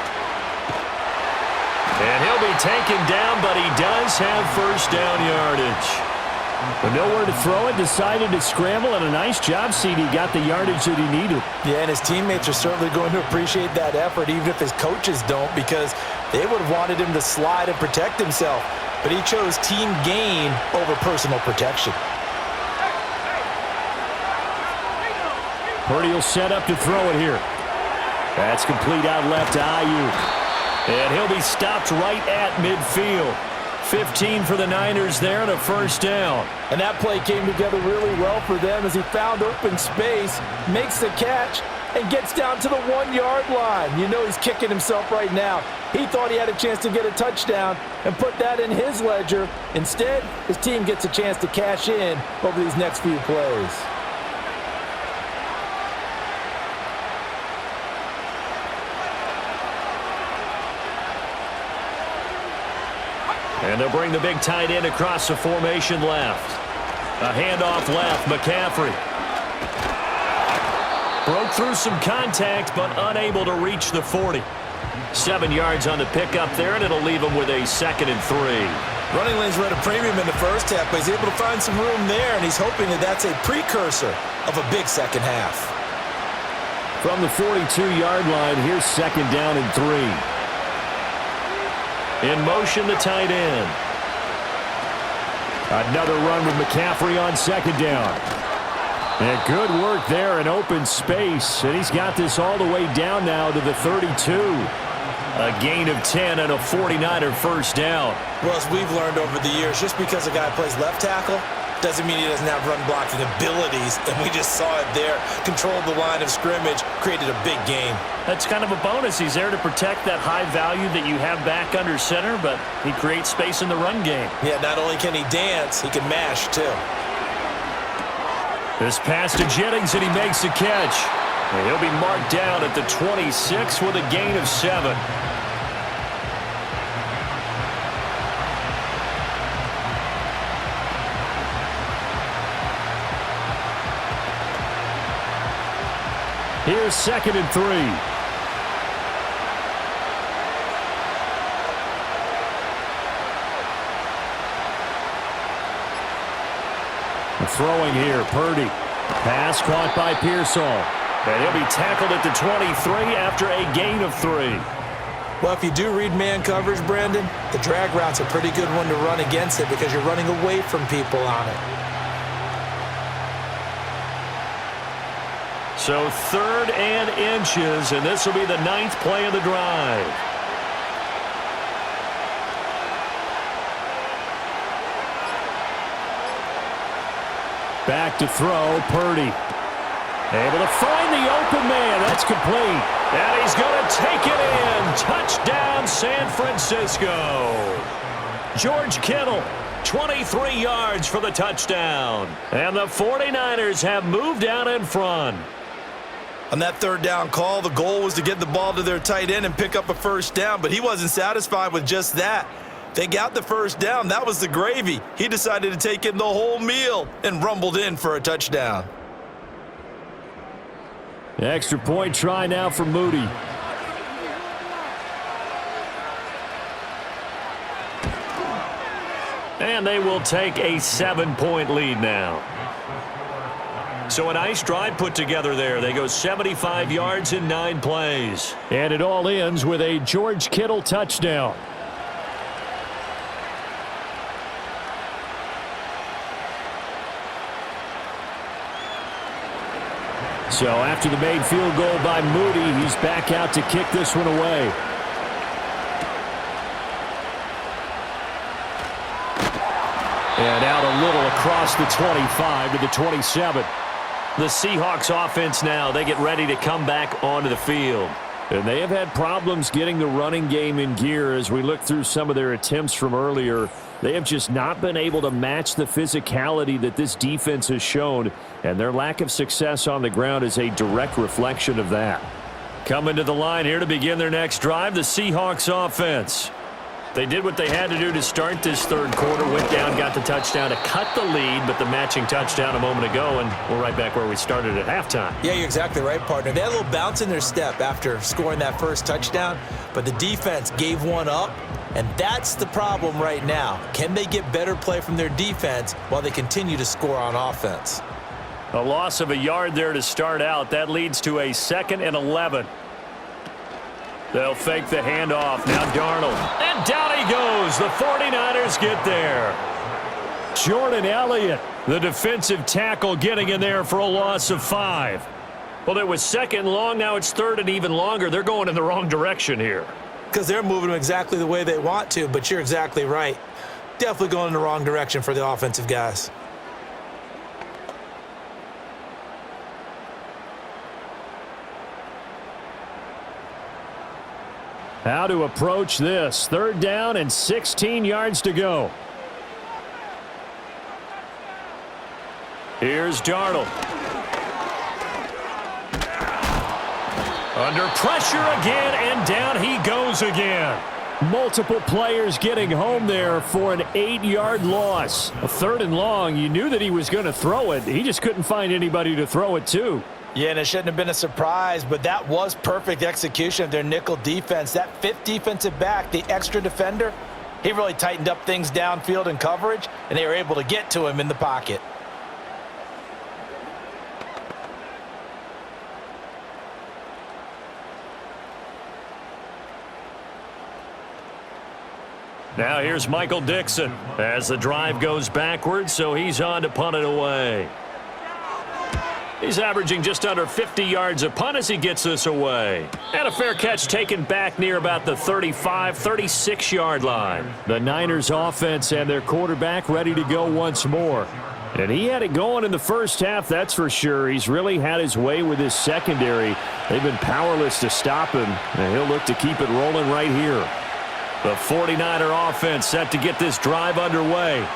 And he'll be taken down, but he does have first down yardage. But nowhere to throw it, decided to scramble, and a nice job, CD. Got the yardage that he needed. Yeah, and his teammates are certainly going to appreciate that effort, even if his coaches don't, because they would have wanted him to slide and protect himself. But he chose team gain over personal protection. Purdy will set up to throw it here. That's complete out left to Ayuk. And he'll be stopped right at midfield. 15 for the Niners there and a first down. And that play came together really well for them as he found open space, makes the catch, and gets down to the 1-yard line. You know he's kicking himself right now. He thought he had a chance to get a touchdown and put that in his ledger. Instead, his team gets a chance to cash in over these next few plays. And they'll bring the big tight end across the formation left. A handoff left, McCaffrey. Broke through some contact, but unable to reach the 40. 7 yards on the pickup there, and it'll leave him with a 2nd and 3. Running lanes were at a premium in the first half, but he's able to find some room there, and he's hoping that that's a precursor of a big second half. From the 42-yard line, here's 2nd down and 3. In motion, the tight end. Another run with McCaffrey on 2nd down. And good work there in open space. And he's got this all the way down now to the 32. A gain of 10 and a 49er first down. Well, as we've learned over the years, just because a guy plays left tackle doesn't mean he doesn't have run blocking abilities. And we just saw it there. Controlled the line of scrimmage, created a big gain. That's kind of a bonus. He's there to protect that high value that you have back under center, but he creates space in the run game. Yeah, not only can he dance, he can mash too. This pass to Jennings, and he makes the catch. And he'll be marked down at the 26 with a gain of 7. Here's 2nd and 3. Throwing here, Purdy. Pass caught by Pearsall. And he'll be tackled at the 23 after a gain of 3. Well, if you do read man coverage, Brandon, the drag route's a pretty good one to run against it because you're running away from people on it. So 3rd and inches, and this will be the 9th play of the drive. Back to throw, Purdy. Able to find the open man. That's complete. And he's going to take it in. Touchdown, San Francisco. George Kittle, 23 yards for the touchdown. And the 49ers have moved out in front. On that 3rd down call, the goal was to get the ball to their tight end and pick up a first down, but he wasn't satisfied with just that. They got the first down. That was the gravy. He decided to take in the whole meal and rumbled in for a touchdown. Extra point try now for Moody. And they will take a 7-point lead now. So a nice drive put together there. They go 75 yards in 9 plays. And it all ends with a George Kittle touchdown. So after the made field goal by Moody, he's back out to kick this one away. And out a little across the 25 to the 27. The Seahawks offense now, they get ready to come back onto the field. And they have had problems getting the running game in gear as we look through some of their attempts from earlier. They have just not been able to match the physicality that this defense has shown, and their lack of success on the ground is a direct reflection of that. Coming to the line here to begin their next drive, the Seahawks offense. They did what they had to do to start this third quarter, went down, got the touchdown to cut the lead, but the matching touchdown a moment ago, and we're right back where we started at halftime. Yeah, you're exactly right, partner. They had a little bounce in their step after scoring that first touchdown, but the defense gave one up, and that's the problem right now. Can they get better play from their defense while they continue to score on offense? A loss of a yard there to start out. That leads to a 2nd and 11. They'll fake the handoff. Now Darnold. And down he goes. The 49ers get there. Jordan Elliott, the defensive tackle, getting in there for a loss of 5. Well, it was 2nd and long. Now it's 3rd and even longer. They're going in the wrong direction here. Because they're moving them exactly the way they want to, but you're exactly right. Definitely going in the wrong direction for the offensive guys. how to approach this. 3rd down and 16 yards to go. Here's Darnold. Under pressure again, and down he goes again. Multiple players getting home there for an 8-yard loss. A 3rd and long, you knew that he was going to throw it. He just couldn't find anybody to throw it to. Yeah, and it shouldn't have been a surprise, but that was perfect execution of their nickel defense. That 5th defensive back, the extra defender, he really tightened up things downfield in coverage, and they were able to get to him in the pocket. Now here's Michael Dixon as the drive goes backwards, so he's on to punt it away. He's averaging just under 50 yards a punt as he gets this away. And a fair catch taken back near about the 35, 36-yard line. The Niners offense and their quarterback ready to go once more. And he had it going in the first half, that's for sure. He's really had his way with his secondary. They've been powerless to stop him, and he'll look to keep it rolling right here. The 49er offense set to get this drive underway.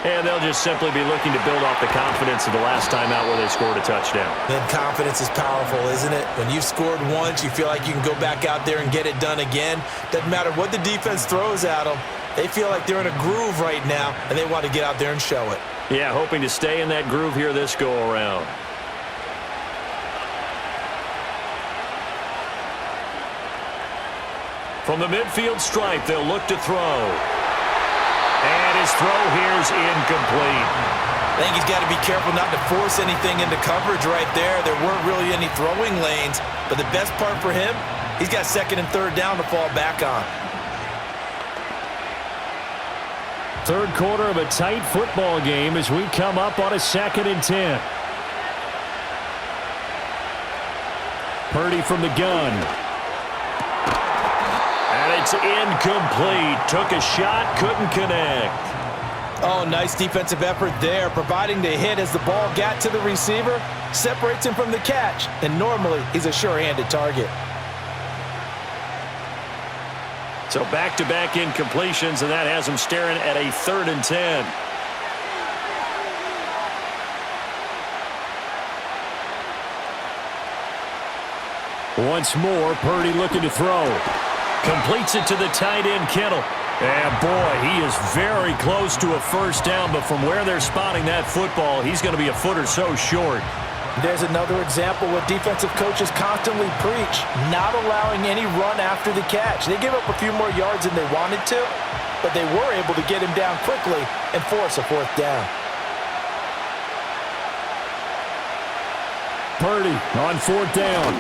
And they'll just simply be looking to build off the confidence of the last time out where they scored a touchdown. Then confidence is powerful, isn't it? When you've scored once, you feel like you can go back out there and get it done again. Doesn't matter what the defense throws at them. They feel like they're in a groove right now, and they want to get out there and show it. Yeah, hoping to stay in that groove here this go-around. From the midfield stripe, they'll look to throw. And his throw here's incomplete. I think he's got to be careful not to force anything into coverage right there. There weren't really any throwing lanes, but the best part for him, he's got 2nd and 3rd down to fall back on. 3rd quarter of a tight football game as we come up on a 2nd and 10. Purdy from the gun. And it's incomplete. Took a shot, couldn't connect. Oh, nice defensive effort there, providing the hit as the ball got to the receiver, separates him from the catch, and normally he's a sure-handed target. So back-to-back incompletions, and that has him staring at a 3rd and 10. Once more, Purdy looking to throw. Completes it to the tight end, Kittle. And boy, he is very close to a first down, but from where they're spotting that football, he's going to be a foot or so short. There's another example what defensive coaches constantly preach, not allowing any run after the catch. They gave up a few more yards than they wanted to, but they were able to get him down quickly and force a 4th down. Purdy on 4th down.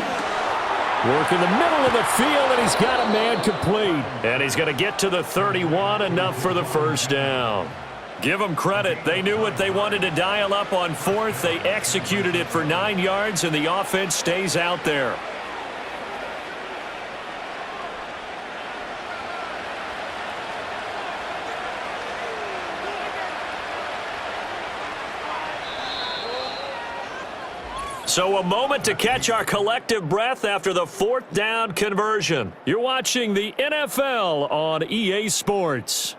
Work in the middle of the field, and he's got a man complete. And he's going to get to the 31, enough for the first down. Give them credit. They knew what they wanted to dial up on 4th. They executed it for 9 yards, and the offense stays out there. So a moment to catch our collective breath after the 4th down conversion. You're watching the NFL on EA Sports.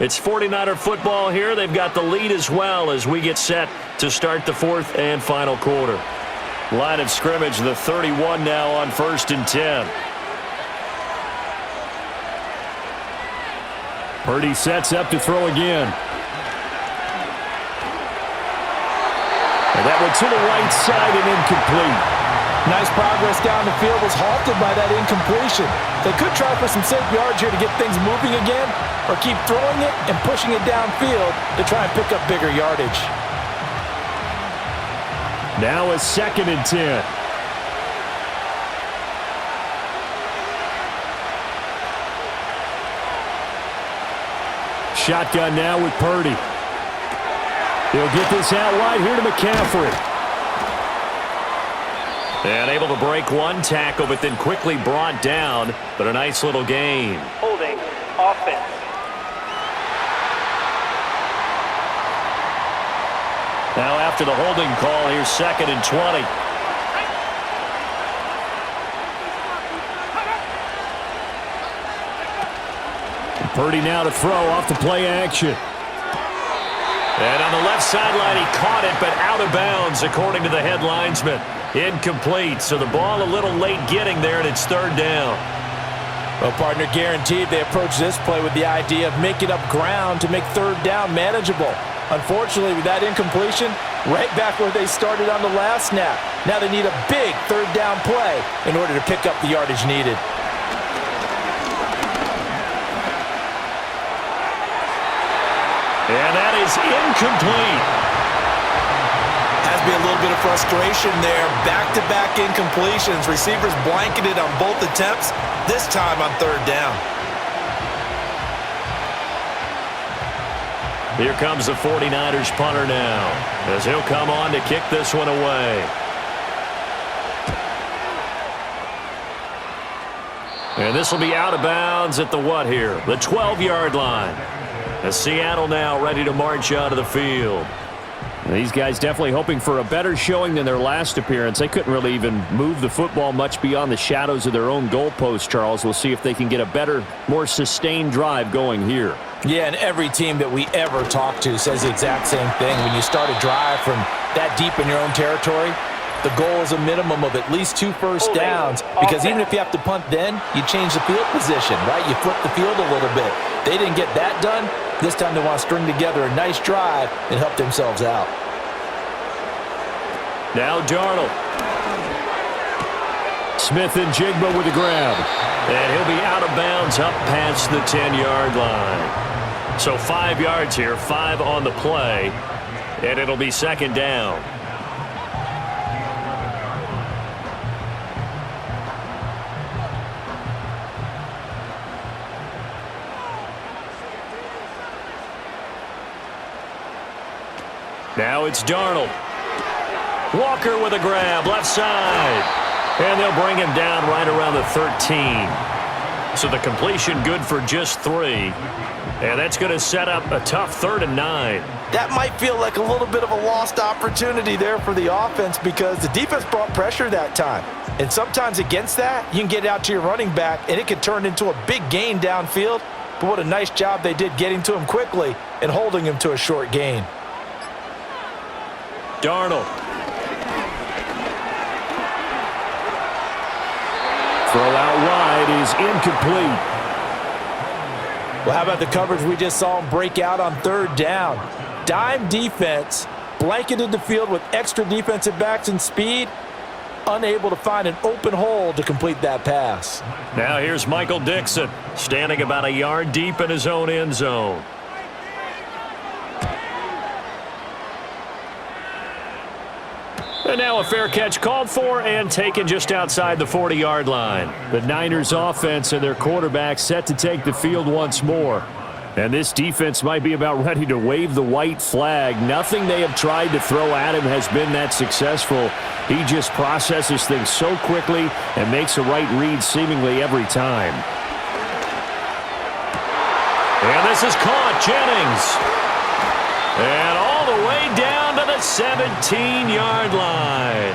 It's 49er football here. They've got the lead as well as we get set to start the 4th and final quarter. Line of scrimmage, the 31 now on 1st and 10. Purdy sets up to throw again. And that one to the right side and incomplete. Nice progress down the field, was halted by that incompletion. They could try for some safe yards here to get things moving again, or keep throwing it and pushing it downfield to try and pick up bigger yardage. Now a 2nd and 10. Shotgun now with Purdy. He'll get this out wide here to McCaffrey. And able to break one tackle, but then quickly brought down. But a nice little gain. Holding. Offense. Now after the holding call, here's 2nd and 20. Purdy now to throw off the play action. And on the left sideline, he caught it, but out of bounds, according to the head linesman. Incomplete, so the ball a little late getting there, and it's 3rd down. Well, partner, guaranteed they approach this play with the idea of making up ground to make 3rd down manageable. Unfortunately, with that incompletion, right back where they started on the last snap. Now they need a big 3rd down play in order to pick up the yardage needed. And that is incomplete. Has to be a little bit of frustration there. Back-to-back incompletions. Receivers blanketed on both attempts, this time on 3rd down. Here comes the 49ers punter now, as he'll come on to kick this one away. And this will be out of bounds at the what here? The 12-yard line. As Seattle now ready to march out of the field. These guys definitely hoping for a better showing than their last appearance. They couldn't really even move the football much beyond the shadows of their own goalpost, Charles. We'll see if they can get a better, more sustained drive going here. Yeah, and every team that we ever talk to says the exact same thing. When you start a drive from that deep in your own territory, the goal is a minimum of at least 2 first downs, because even if you have to punt then, you change the field position, right? You flip the field a little bit. They didn't get that done. This time they want to string together a nice drive and help themselves out. Now Darnold. Smith-njigba with the grab. And he'll be out of bounds up past the 10-yard line. So 5 yards here, 5 on the play, and it'll be 2nd down. Now it's Darnold. Walker with a grab, left side. And they'll bring him down right around the 13. So the completion good for just 3. And that's going to set up a tough 3rd and 9. That might feel like a little bit of a lost opportunity there for the offense, because the defense brought pressure that time. And sometimes against that, you can get out to your running back, and it can turn into a big gain downfield. But what a nice job they did getting to him quickly and holding him to a short gain. Darnold. Throw out wide is incomplete. Well, how about the coverage we just saw him break out on 3rd down? Dime defense, blanketed the field with extra defensive backs and speed. unable to find an open hole to complete that pass. Now here's Michael Dixon, standing about a yard deep in his own end zone. And now a fair catch called for and taken just outside the 40-yard line. The Niners offense and their quarterback set to take the field once more. And this defense might be about ready to wave the white flag. Nothing they have tried to throw at him has been that successful. He just processes things so quickly and makes a right read seemingly every time. And this is caught. Jennings. And all the way down to the 17-yard line.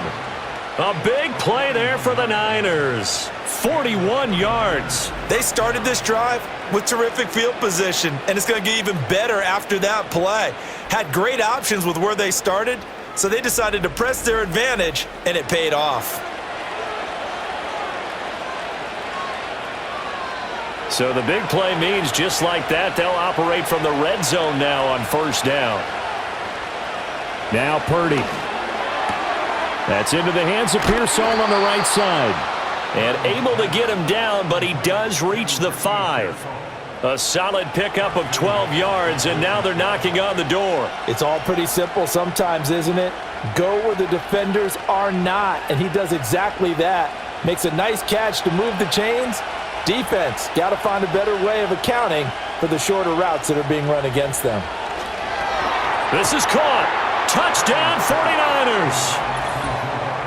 A big play there for the Niners. 41 yards. They started this drive with terrific field position, and it's going to get even better after that play. Had great options with where they started, so they decided to press their advantage, and it paid off. So the big play means just like that, they'll operate from the red zone now on first down. Now Purdy. That's into the hands of Pearsall on the right side. And able to get him down, but he does reach the 5. A solid pickup of 12 yards, and now they're knocking on the door. It's all pretty simple sometimes, isn't it? Go where the defenders are not, and he does exactly that. Makes a nice catch to move the chains. Defense, got to find a better way of accounting for the shorter routes that are being run against them. This is caught. Touchdown 49ers.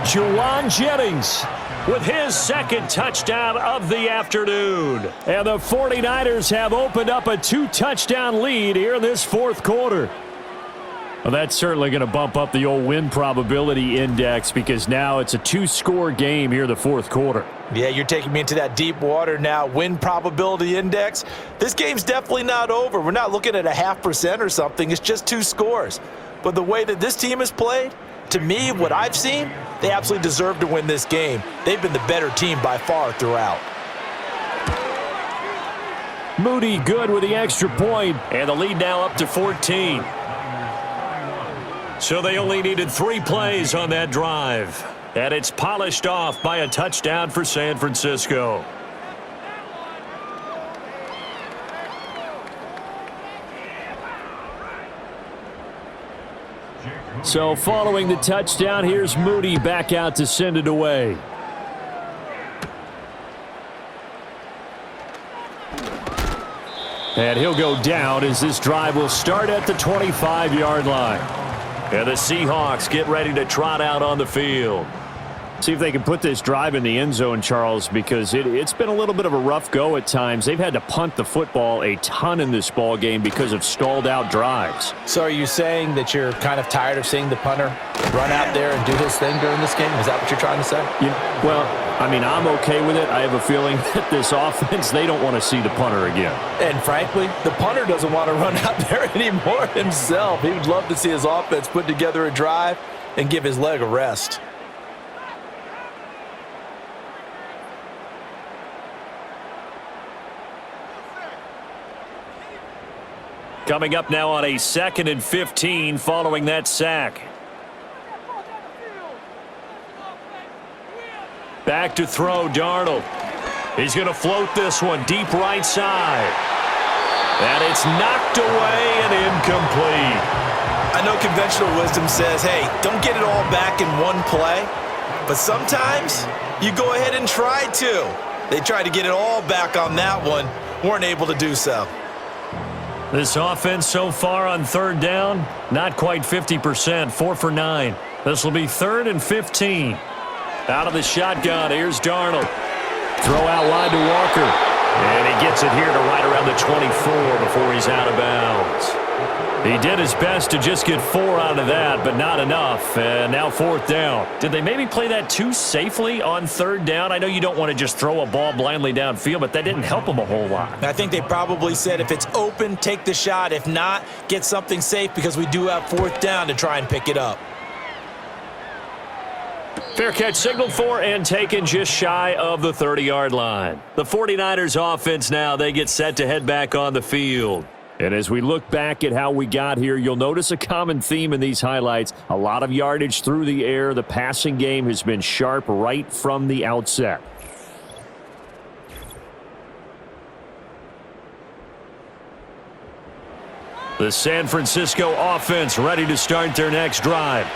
Juwan Jennings with his second touchdown of the afternoon. And the 49ers have opened up a 2-touchdown lead here in this fourth quarter. Well, that's certainly going to bump up the old win probability index because now it's a 2-score game here in the fourth quarter. Yeah, you're taking me into that deep water now. Win probability index. This game's definitely not over. We're not looking at a 0.5% or something. It's just 2 scores. But the way that this team has played, to me, what I've seen, they absolutely deserve to win this game. They've been the better team by far throughout. Moody good with the extra point. And the lead now up to 14. So they only needed 3 plays on that drive. And it's polished off by a touchdown for San Francisco. So following the touchdown, here's Moody back out to send it away. And he'll go down as this drive will start at the 25-yard line. And the Seahawks get ready to trot out on the field. See if they can put this drive in the end zone, Charles, because it's been a little bit of a rough go at times. They've had to punt the football a ton in this ball game because of stalled out drives. So are you saying that you're kind of tired of seeing the punter run out there and do his thing during this game? Is that what you're trying to say? Well, I mean, I'm okay with it. I have a feeling that this offense, they don't want to see the punter again. And frankly, the punter doesn't want to run out there anymore himself. He would love to see his offense put together a drive and give his leg a rest. Coming up now on a 2nd and 15 following that sack. Back to throw, Darnold. He's going to float this one deep right side. And it's knocked away and incomplete. I know conventional wisdom says, hey, don't get it all back in one play. But sometimes you go ahead and try to. They tried to get it all back on that one. Weren't able to do so. This offense so far on 3rd down, not quite 50%, 4 for 9. This will be 3rd and 15. Out of the shotgun, here's Darnold. Throw out wide to Walker. And he gets it here to right around the 24 before he's out of bounds. He did his best to just get 4 out of that, but not enough. And now 4th down. Did they maybe play that too safely on 3rd down? I know you don't want to just throw a ball blindly downfield, but that didn't help them a whole lot. I think they probably said if it's open, take the shot. If not, get something safe because we do have 4th down to try and pick it up. Fair catch signaled for and taken just shy of the 30-yard line. The 49ers offense now, they get set to head back on the field. And as we look back at how we got here, you'll notice a common theme in these highlights. A lot of yardage through the air. The passing game has been sharp right from the outset. The San Francisco offense ready to start their next drive.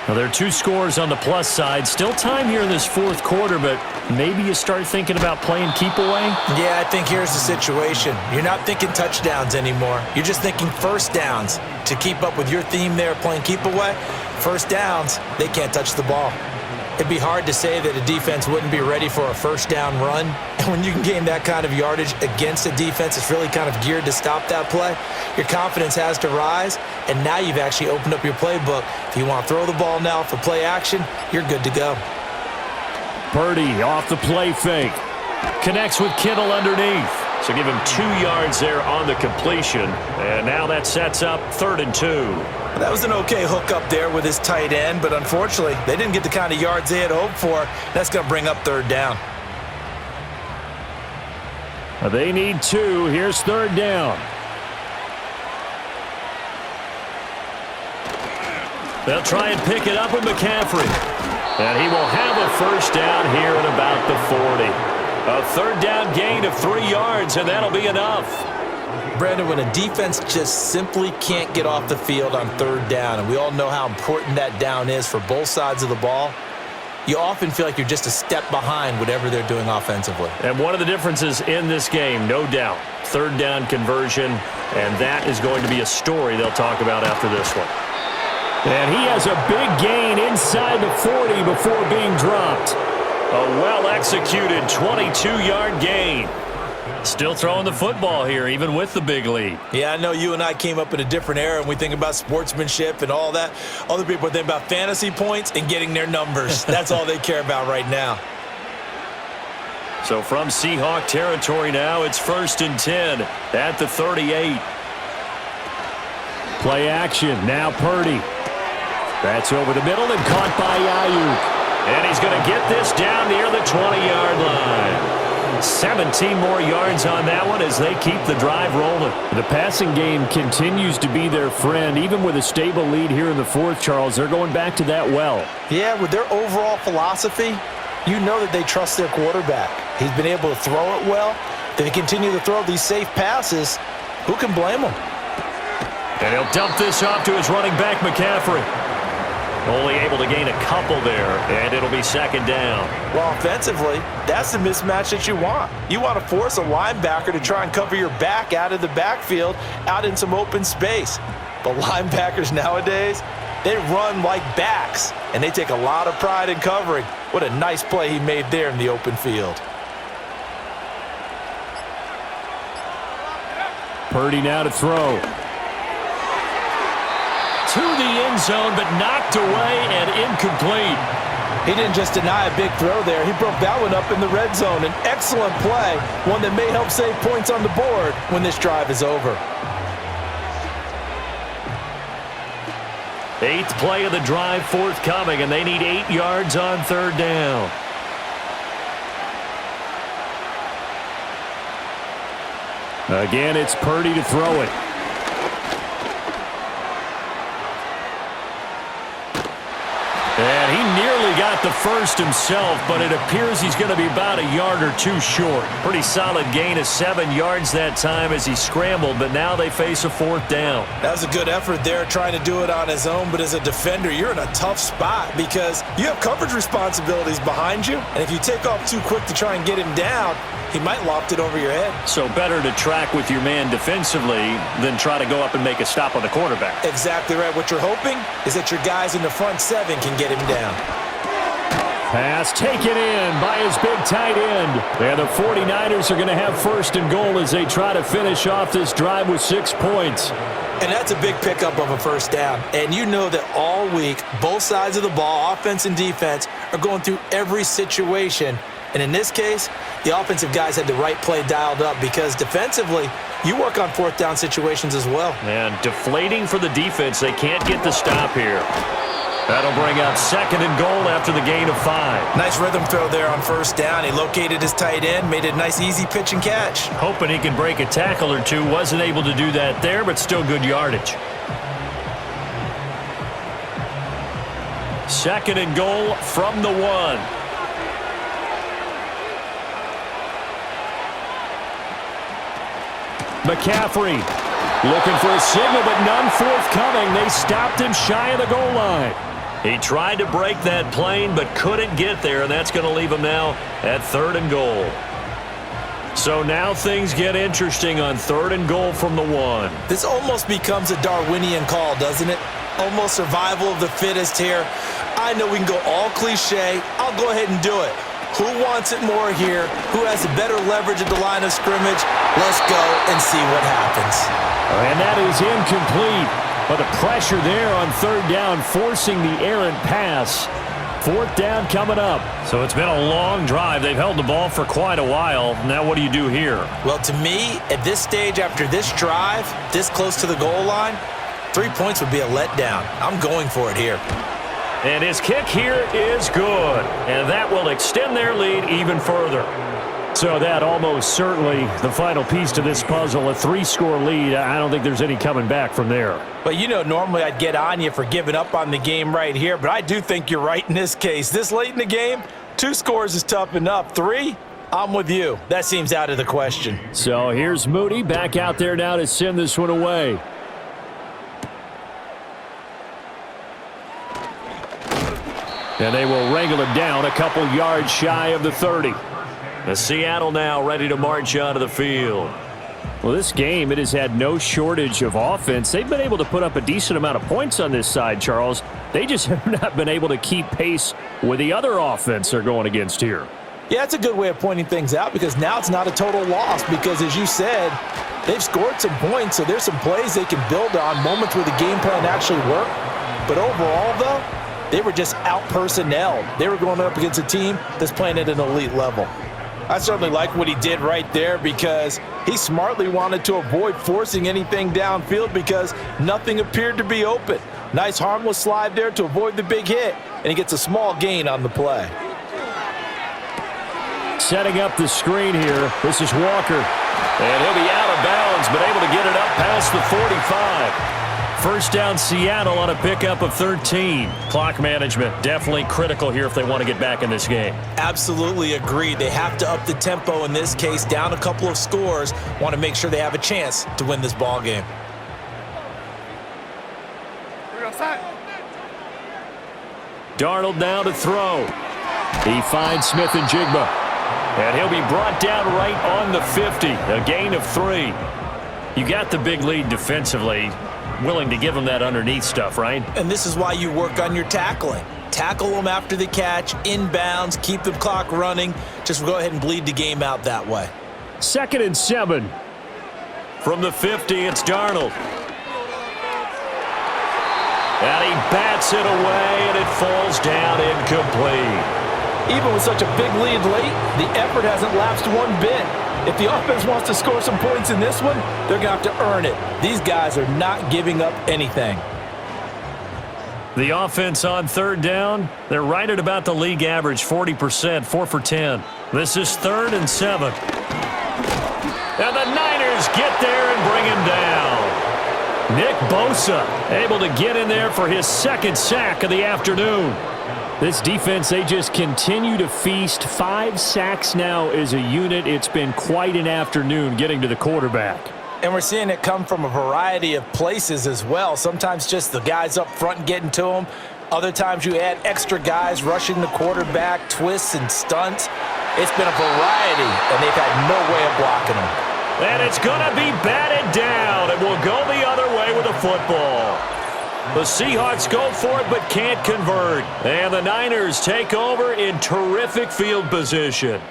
Now, there are 2 scores on the plus side. Still time here in this fourth quarter, but maybe you start thinking about playing keep away? Yeah, I think here's the situation. You're not thinking touchdowns anymore. You're just thinking first downs. To keep up with your theme there, playing keep away, first downs, they can't touch the ball. It'd be hard to say that a defense wouldn't be ready for a first down run. And when you can gain that kind of yardage against a defense that's really kind of geared to stop that play, your confidence has to rise, and now you've actually opened up your playbook. If you want to throw the ball now for play action, you're good to go. Purdy off the play fake. Connects with Kittle underneath. So give him 2 yards there on the completion. And now that sets up 3rd and 2. That was an okay hook up there with his tight end, but unfortunately, they didn't get the kind of yards they had hoped for. That's going to bring up 3rd down. They need 2. Here's 3rd down. They'll try and pick it up with McCaffrey. And he will have a first down here at about the 40. A 3rd down gain of 3 yards, and that'll be enough. Brandon, when a defense just simply can't get off the field on 3rd down, and we all know how important that down is for both sides of the ball, you often feel like you're just a step behind whatever they're doing offensively. And one of the differences in this game, no doubt, 3rd down conversion, and that is going to be a story they'll talk about after this one. And he has a big gain inside the 40 before being dropped. A well-executed 22-yard gain. Still throwing the football here, even with the big lead. Yeah, I know you and I came up in a different era, and we think about sportsmanship and all that. Other people think about fantasy points and getting their numbers. That's all they care about right now. So from Seahawk territory now, it's 1st and 10 at the 38. Play action, now Purdy. That's over the middle and caught by Ayuk. And he's going to get this down near the 20-yard line. 17 more yards on that one as they keep the drive rolling. The passing game continues to be their friend. Even with a stable lead here in the 4th, Charles, they're going back to that well. Yeah, with their overall philosophy, you know that they trust their quarterback. He's been able to throw it well. They continue to throw these safe passes. Who can blame them? And he'll dump this off to his running back, McCaffrey. Only able to gain a couple there, and it'll be 2nd down. Well, offensively, that's the mismatch that you want. You want to force a linebacker to try and cover your back out of the backfield, out in some open space. But linebackers nowadays, they run like backs, and they take a lot of pride in covering. What a nice play he made there in the open field. Purdy now to throw. To the end zone, but knocked away and incomplete. He didn't just deny a big throw there. He broke that one up in the red zone. An excellent play, one that may help save points on the board when this drive is over. 8th play of the drive forthcoming, and they need 8 yards on 3rd down. Again, it's Purdy to throw it. And he nearly got the first himself, but it appears he's going to be about a yard or 2 short. Pretty solid gain of 7 yards that time as he scrambled, but now they face a 4th down. That was a good effort there, trying to do it on his own, but as a defender, you're in a tough spot because you have coverage responsibilities behind you, and if you take off too quick to try and get him down, he might loft it over your head. So better to track with your man defensively than try to go up and make a stop on the quarterback. Exactly right. What you're hoping is that your guys in the front 7 can get him down. Pass taken in by his big tight end. And the 49ers are going to have 1st and goal as they try to finish off this drive with 6 points. And that's a big pickup of a 1st down. And you know that all week, both sides of the ball, offense and defense, are going through every situation. And in this case, the offensive guys had the right play dialed up because defensively, you work on 4th down situations as well. And deflating for the defense. They can't get the stop here. That'll bring up 2nd and goal after the gain of 5. Nice rhythm throw there on 1st down. He located his tight end, made it a nice easy pitch and catch. Hoping he can break a tackle or two. Wasn't able to do that there, but still good yardage. 2nd and goal from the 1. McCaffrey looking for a signal, but none forthcoming. They stopped him shy of the goal line. He tried to break that plane, but couldn't get there, and that's going to leave him now at 3rd and goal. So now things get interesting on 3rd and goal from the 1. This almost becomes a Darwinian call, doesn't it? Almost survival of the fittest here. I know we can go all cliche. I'll go ahead and do it. Who wants it more here? Who has a better leverage at the line of scrimmage? Let's go and see what happens. And that is incomplete. But the pressure there on 3rd down, forcing the errant pass. 4th down coming up. So it's been a long drive. They've held the ball for quite a while. Now what do you do here? Well, to me, at this stage, after this drive, this close to the goal line, 3 points would be a letdown. I'm going for it here. And his kick here is good. And that will extend their lead even further. So that almost certainly the final piece to this puzzle, a 3-score lead. I don't think there's any coming back from there. But you know, normally I'd get on you for giving up on the game right here, but I do think you're right in this case. This late in the game, 2 scores is tough enough. 3, I'm with you. That seems out of the question. So here's Moody back out there now to send this one away. And they will wrangle him down a couple yards shy of the 30. The Seattle now ready to march onto the field. Well, this game, it has had no shortage of offense. They've been able to put up a decent amount of points on this side, Charles. They just have not been able to keep pace with the other offense they're going against here. Yeah, that's a good way of pointing things out because now it's not a total loss because, as you said, they've scored some points, so there's some plays they can build on, moments where the game plan actually worked. But overall, though, they were just out-personnelled. They were going up against a team that's playing at an elite level. I certainly like what he did right there because he smartly wanted to avoid forcing anything downfield because nothing appeared to be open. Nice harmless slide there to avoid the big hit, and he gets a small gain on the play. Setting up the screen here. This is Walker. And he'll be out of bounds, but able to get it up past the 45. 1st down Seattle on a pickup of 13. Clock management definitely critical here if they want to get back in this game. Absolutely agreed. They have to up the tempo in this case, down a couple of scores. Want to make sure they have a chance to win this ball game. Darnold now to throw. He finds Smith-njigba. And he'll be brought down right on the 50. A gain of 3. You got the big lead defensively. Willing to give them that underneath stuff, right? And this is why you work on your tackling. Tackle them after the catch, inbounds, keep the clock running. Just go ahead and bleed the game out that way. 2nd and 7. From the 50, it's Darnold. And he bats it away, and it falls down incomplete. Even with such a big lead late, the effort hasn't lapsed one bit. If the offense wants to score some points in this one, they're going to have to earn it. These guys are not giving up anything. The offense on 3rd down, they're right at about the league average, 40%, 4 for 10. This is 3rd and 7. And the Niners get there and bring him down. Nick Bosa able to get in there for his 2nd sack of the afternoon. This defense, they just continue to feast. 5 sacks now as a unit. It's been quite an afternoon getting to the quarterback. And we're seeing it come from a variety of places as well. Sometimes just the guys up front getting to them. Other times you add extra guys rushing the quarterback, twists and stunts. It's been a variety, and they've had no way of blocking them. And it's going to be batted down, and we'll go the other way with the football. The Seahawks go for it but can't convert. And the Niners take over in terrific field position.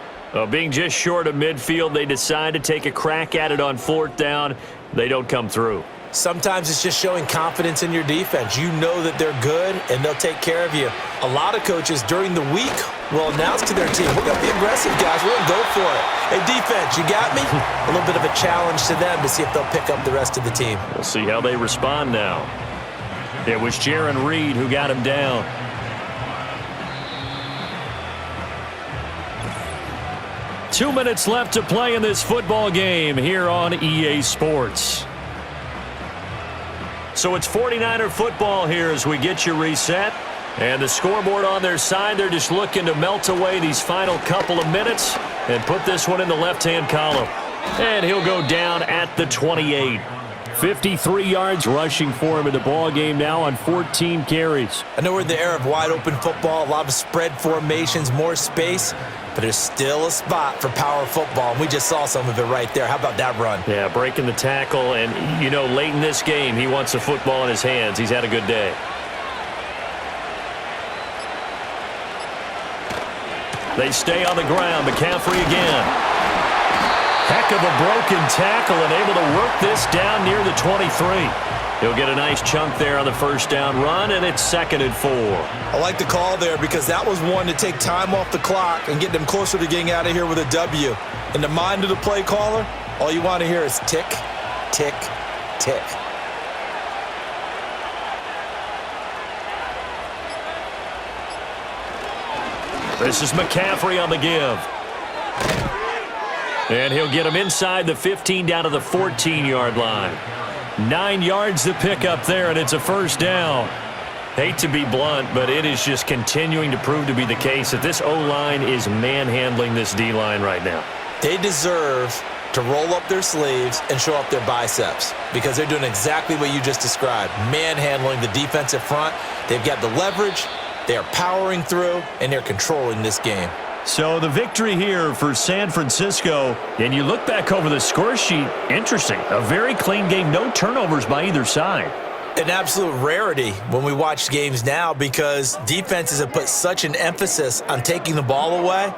Being just short of midfield, they decide to take a crack at it on 4th down. They don't come through. Sometimes it's just showing confidence in your defense. You know that they're good, and they'll take care of you. A lot of coaches during the week will announce to their team, we're going to be aggressive, guys. We're going to go for it. Hey, defense, you got me? A little bit of a challenge to them to see if they'll pick up the rest of the team. We'll see how they respond now. It was Jaron Reed who got him down. Two minutes left to play in this football game here on EA Sports. So it's 49er football here as we get you reset. And the scoreboard on their side, they're just looking to melt away these final couple of minutes and put this one in the left-hand column. And he'll go down at the 28. 53 yards rushing for him in the ball game now on 14 carries. I know we're in the era of wide-open football, a lot of spread formations, more space, but there's still a spot for power football, and we just saw some of it right there. How about that run? Yeah, breaking the tackle, and, you know, late in this game, he wants the football in his hands. He's had a good day. They stay on the ground. McCaffrey again. Heck of a broken tackle and able to work this down near the 23. He'll get a nice chunk there on the first down run, and it's 2nd and 4. I like the call there because that was one to take time off the clock and get them closer to getting out of here with a W. In the mind of the play caller, all you want to hear is tick, tick, tick. This is McCaffrey on the give. And he'll get him inside the 15 down to the 14-yard line. 9 yards to pick up there, and it's a first down. Hate to be blunt, but it is just continuing to prove to be the case that this O-line is manhandling this D-line right now. They deserve to roll up their sleeves and show up their biceps because they're doing exactly what you just described, manhandling the defensive front. They've got the leverage, they are powering through, and they're controlling this game. So the victory here for San Francisco, and you look back over the score sheet, interesting. A very clean game, no turnovers by either side. An absolute rarity when we watch games now because defenses have put such an emphasis on taking the ball away.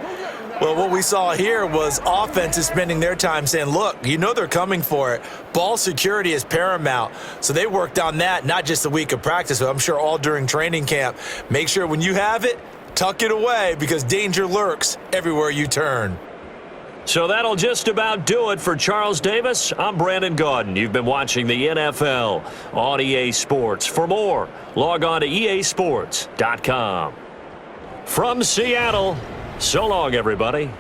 Well, what we saw here was offenses spending their time saying, look, you know they're coming for it. Ball security is paramount. So they worked on that, not just a week of practice, but I'm sure all during training camp. Make sure when you have it, tuck it away because danger lurks everywhere you turn. So that'll just about do it for Charles Davis. I'm Brandon Gaudin. You've been watching the NFL on EA Sports. For more, log on to easports.com. From Seattle, so long, everybody.